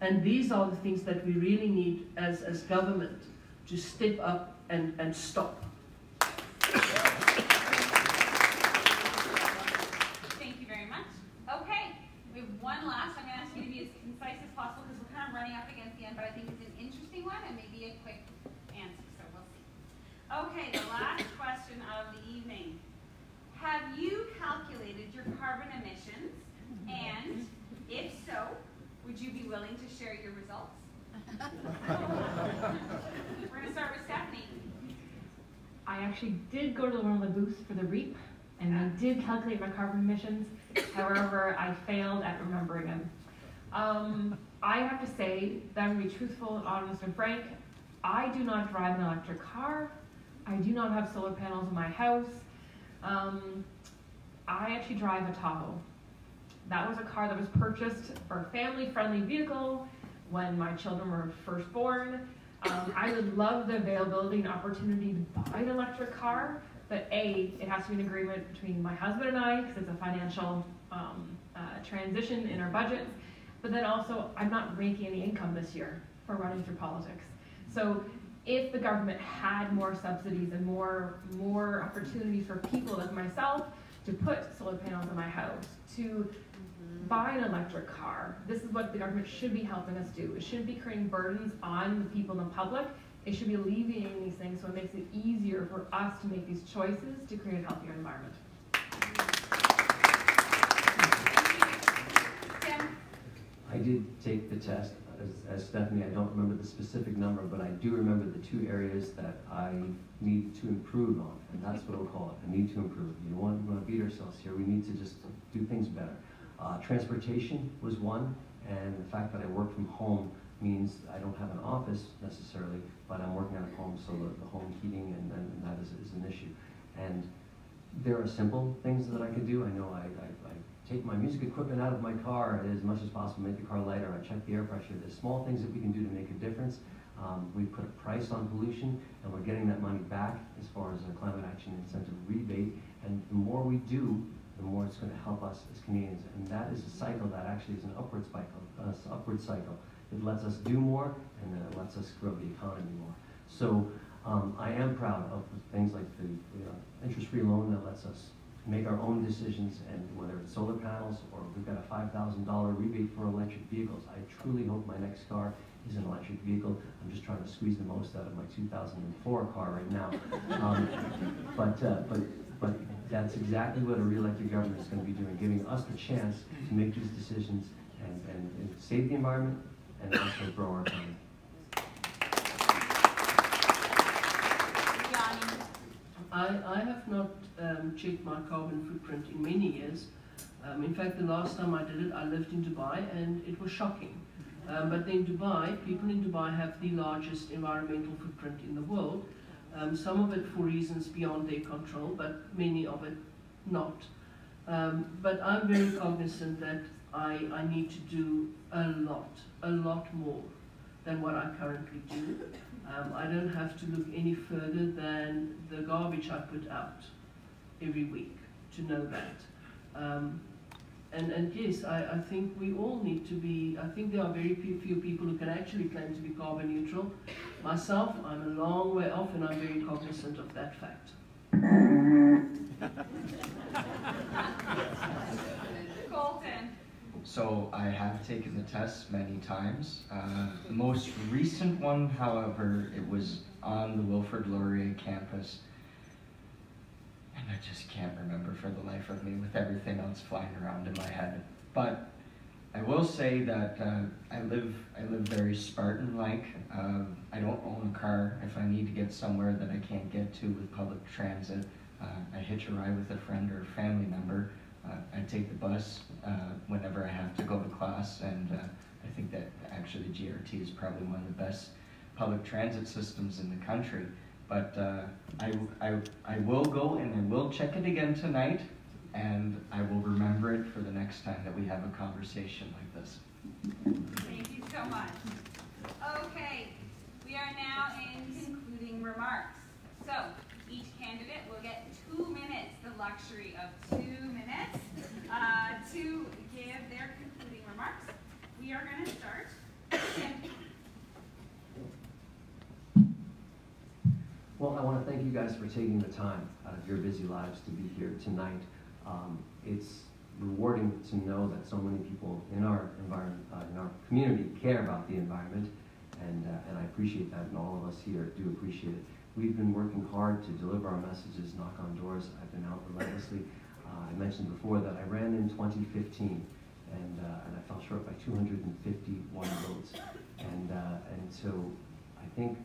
And these are the things that we really need as government to step up and stop. Thank you very much. Okay, we have one last. I'm going to ask you to be as concise as possible because we're kind of running up against the end, but I think it's an interesting one and maybe a quick answer, so we'll see. Okay, the last question of the evening. Have you calculated your carbon emissions? And if so, would you be willing to share your results? We're going to start with Stephanie. I actually did go to one of the booths for the REAP, and I did calculate my carbon emissions. However, I failed at remembering them. I have to say that I'm going to be truthful and honest and frank. I do not drive an electric car. I do not have solar panels in my house. I actually drive a Tahoe. That was a car that was purchased for a family-friendly vehicle when my children were first born. I would love the availability and opportunity to buy an electric car, but A, it has to be an agreement between my husband and I, because it's a financial transition in our budgets, but then also I'm not making any income this year for running through politics. So if the government had more subsidies and more opportunities for people like myself to put solar panels in my house, to buy an electric car, this is what the government should be helping us do. It shouldn't be creating burdens on the people in the public. It should be alleviating these things so it makes it easier for us to make these choices to create a healthier environment. Tim? I did take the test. As Stephanie, I don't remember the specific number, but I do remember the 2 areas that I need to improve on, and that's what I'll call it. I need to improve. You don't want to beat ourselves here. We need to just do things better. Transportation was one, and the fact that I work from home means I don't have an office necessarily, but I'm working at home, so the home heating and that is an issue. And there are simple things that I can do. I know I take my music equipment out of my car as much as possible, make the car lighter, I check the air pressure. There's small things that we can do to make a difference. We put a price on pollution, and we're getting that money back as far as a climate action incentive rebate. And the more we do, the more it's going to help us as Canadians. And that is a cycle that actually is an upward cycle. It lets us do more, and then it lets us grow the economy more. So I am proud of things like the interest-free loan that lets us make our own decisions, and whether it's solar panels or we've got a $5,000 rebate for electric vehicles. I truly hope my next car is an electric vehicle. I'm just trying to squeeze the most out of my 2004 car right now. But that's exactly what a re-elected government is going to be doing, giving us the chance to make these decisions and save the environment and also grow our economy. I have not checked my carbon footprint in many years. In fact, the last time I did it, I lived in Dubai, and it was shocking. But in Dubai, people in Dubai have the largest environmental footprint in the world. Some of it for reasons beyond their control, but many of it not. But I'm very cognizant that I need to do a lot more than what I currently do. I don't have to look any further than the garbage I put out every week to know that. And yes, I think we all need to be, I think there are very few people who can actually claim to be carbon neutral. Myself, I'm a long way off, and I'm very cognizant of that fact. Colton. So I have taken the test many times. The most recent one, however, it was on the Wilfrid Laurier campus. And I just can't remember for the life of me with everything else flying around in my head. But I will say that I live very Spartan-like. I don't own a car. If I need to get somewhere that I can't get to with public transit, I hitch a ride with a friend or a family member. I take the bus whenever I have to go to class, and I think that actually GRT is probably one of the best public transit systems in the country. But I will go and I will check it again tonight, and I will remember it for the next time that we have a conversation like this. Thank you so much. Okay, we are now in concluding remarks. So each candidate will get 2 minutes, the luxury of 2 minutes, to give their concluding remarks. We are going to start. Well, I want to thank you guys for taking the time out of your busy lives to be here tonight. It's rewarding to know that so many people in our environment, in our community, care about the environment, and I appreciate that, and all of us here do appreciate it. We've been working hard to deliver our messages, knock on doors. I've been out relentlessly. I mentioned before that I ran in 2015, and I fell short by 251 votes. And so I think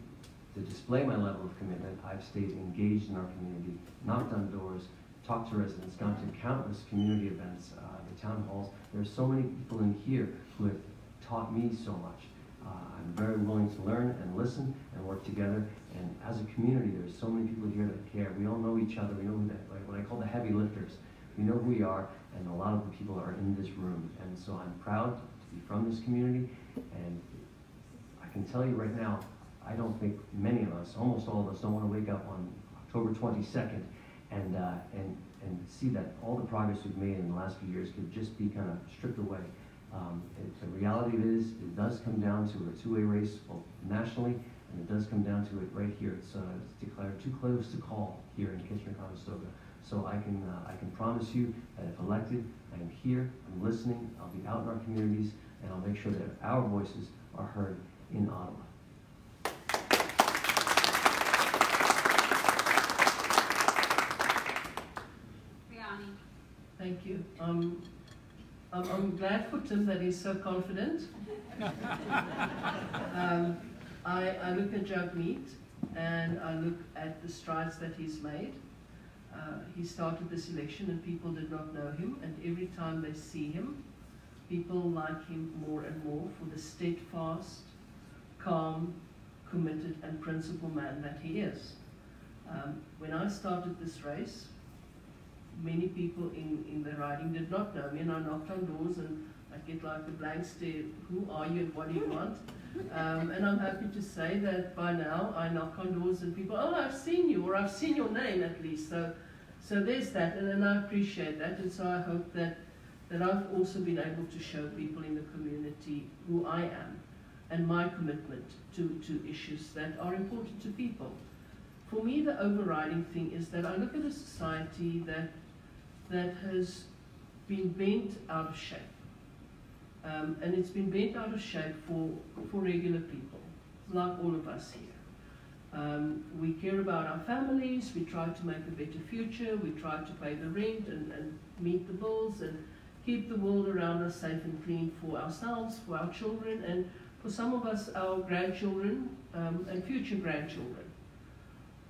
to display my level of commitment, I've stayed engaged in our community, knocked on doors, talked to residents, gone to countless community events, the town halls. There are so many people in here who have taught me so much. I'm very willing to learn and listen and work together. And as a community, there's so many people here that care. We all know each other. We know who that, like what I call the heavy lifters. We know who we are, and a lot of the people are in this room. And so I'm proud to be from this community. And I can tell you right now, I don't think many of us, almost all of us, don't want to wake up on October 22nd and see that all the progress we've made in the last few years could just be kind of stripped away. The reality is, it does come down to a two-way race, both nationally, and it does come down to it right here. It's declared too close to call here in Kitchener-Conestoga. So I can promise you that if elected, I am here, I'm listening, I'll be out in our communities, and I'll make sure that our voices are heard in Ottawa. Thank you. I'm glad for Tim that he's so confident. I look at Jagmeet, and I look at the strides that he's made. He started this election and people did not know him, and every time they see him, people like him more and more for the steadfast, calm, committed and principled man that he is. When I started this race, many people in the riding did not know me, and I knocked on doors and I get like a blank stare, who are you and what do you want? And I'm happy to say that by now I knock on doors and people, oh, I've seen you, or I've seen your name at least. So there's that, and I appreciate that, and so I hope that I've also been able to show people in the community who I am. and my commitment to issues that are important to people. For me, the overriding thing is that I look at a society that has been bent out of shape. And it's been bent out of shape for regular people, like all of us here. We care about our families, we try to make a better future, we try to pay the rent and meet the bills and keep the world around us safe and clean for ourselves, for our children, and for some of us, our grandchildren and future grandchildren.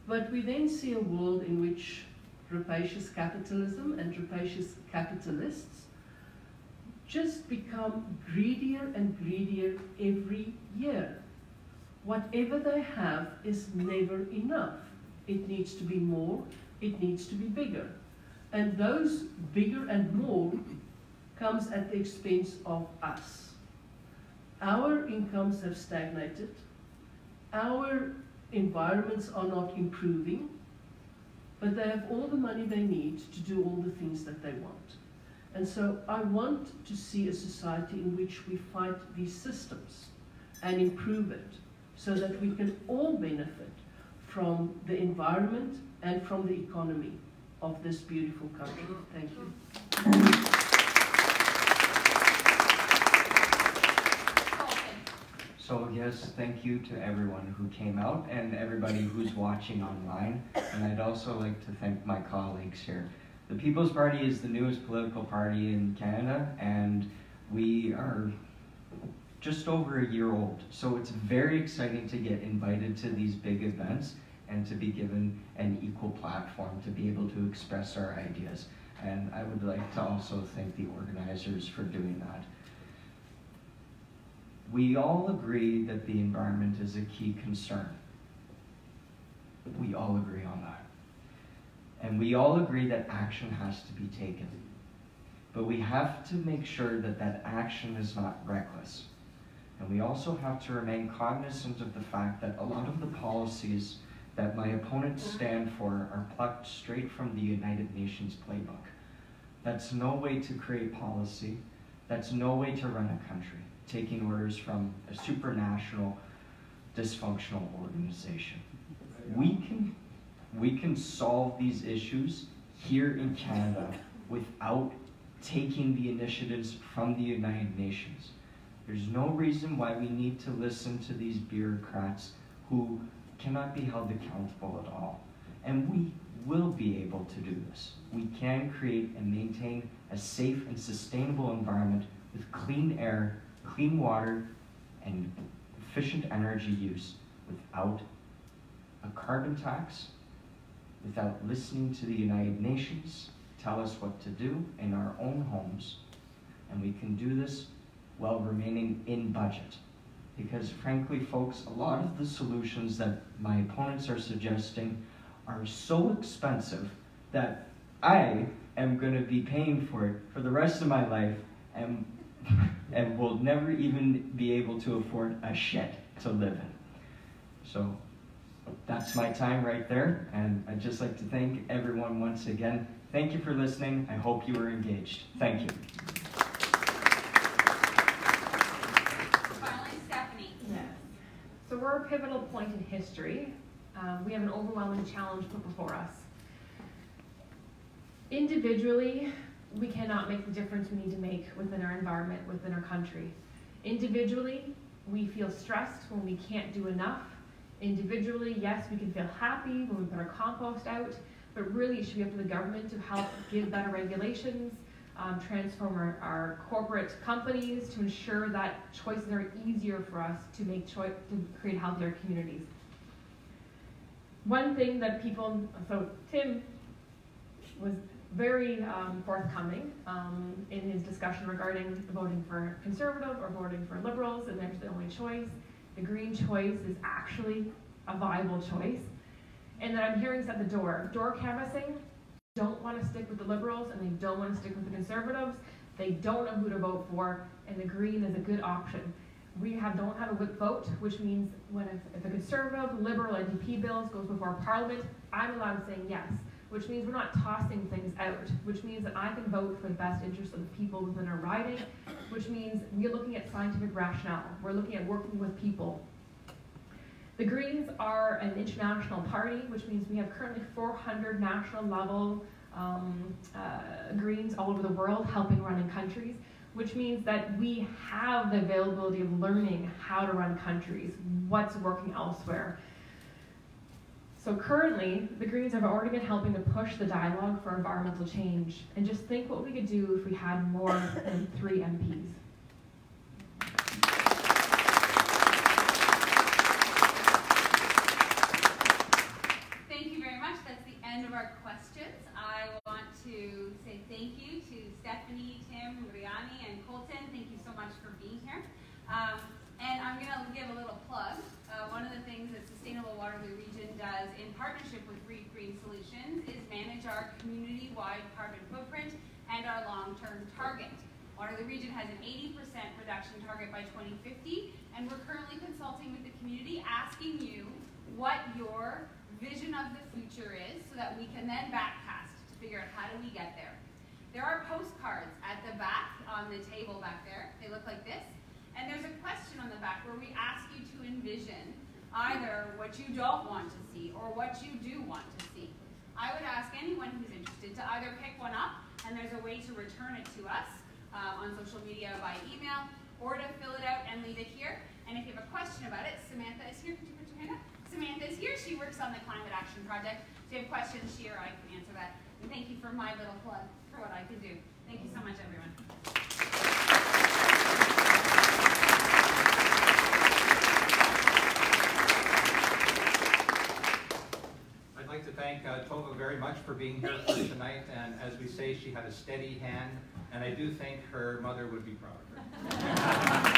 But we then see a world in which rapacious capitalism and rapacious capitalists just become greedier and greedier every year. Whatever they have is never enough. It needs to be more, it needs to be bigger. And those bigger and more comes at the expense of us. Our incomes have stagnated, our environments are not improving, but they have all the money they need to do all the things that they want. And so I want to see a society in which we fight these systems and improve it so that we can all benefit from the environment and from the economy of this beautiful country. Thank you. So yes, thank you to everyone who came out and everybody who's watching online. And I'd also like to thank my colleagues here. The People's Party is the newest political party in Canada, and we are just over a year old. So it's very exciting to get invited to these big events and to be given an equal platform to be able to express our ideas. And I would like to also thank the organizers for doing that. We all agree that the environment is a key concern. We all agree on that. And we all agree that action has to be taken. But we have to make sure that that action is not reckless. And we also have to remain cognizant of the fact that a lot of the policies that my opponents stand for are plucked straight from the United Nations playbook. That's no way to create policy. That's no way to run a country, taking orders from a supranational, dysfunctional organization. We can solve these issues here in Canada without taking the initiatives from the United Nations. There's no reason why we need to listen to these bureaucrats who cannot be held accountable at all. And we will be able to do this. We can create and maintain a safe and sustainable environment with clean air, clean water, and efficient energy use without a carbon tax, without listening to the United Nations tell us what to do in our own homes. And we can do this while remaining in budget. Because frankly, folks, a lot of the solutions that my opponents are suggesting are so expensive that I am going to be paying for it for the rest of my life and will never even be able to afford a shed to live in. So that's my time right there, and I'd just like to thank everyone once again. Thank you for listening. I hope you were engaged. Thank you. Finally, Stephanie. Yes. So we're a pivotal point in history. We have an overwhelming challenge put before us. Individually, we cannot make the difference we need to make within our environment, within our country. Individually, we feel stressed when we can't do enough. Individually, yes, we can feel happy when we put our compost out, but really it should be up to the government to help give better regulations, transform our corporate companies to ensure that choices are easier for us to make to create healthier communities. One thing that so Tim was very forthcoming in his discussion regarding voting for Conservative or voting for Liberals, and there's the only choice. The green choice is actually a viable choice. And then I'm hearing at the door canvassing, don't want to stick with the Liberals and they don't want to stick with the Conservatives. They don't know who to vote for, and the green is a good option. We don't have a whip vote, which means if a Conservative, Liberal, NDP bills goes before Parliament, I'm allowed to say yes. which means we're not tossing things out, which means that I can vote for the best interest of the people within our riding, which means we're looking at scientific rationale. We're looking at working with people. The Greens are an international party, which means we have currently 400 national level Greens all over the world helping run in countries, which means that we have the availability of learning how to run countries, what's working elsewhere. So currently, the Greens have already been helping to push the dialogue for environmental change. And just think what we could do if we had more than 3 MPs. Thank you very much. That's the end of our questions. I want to say thank you to Stephanie, Tim, Riani, and Colton. Thank you so much for being here. And I'm going to give a little plug. One of the things that Sustainable Waterloo Region does in partnership with Green Solutions is manage our community-wide carbon footprint and our long-term target. Waterloo Region has an 80% reduction target by 2050, and we're currently consulting with the community, asking you what your vision of the future is so that we can then backcast to figure out how do we get there. There are postcards at the back on the table back there. They look like this. And there's a question on the back where we ask you to envision either what you don't want to see or what you do want to see. I would ask anyone who's interested to either pick one up, and there's a way to return it to us on social media by email, or to fill it out and leave it here. And if you have a question about it, Samantha is here. Could you put your hand up? Samantha is here. She works on the Climate Action Project. So if you have questions, she or I can answer that. And thank you for my little plug for what I can do. Thank you so much, everyone. I'd like to thank Tova very much for being here for tonight, and as we say, she had a steady hand, and I do think her mother would be proud of her.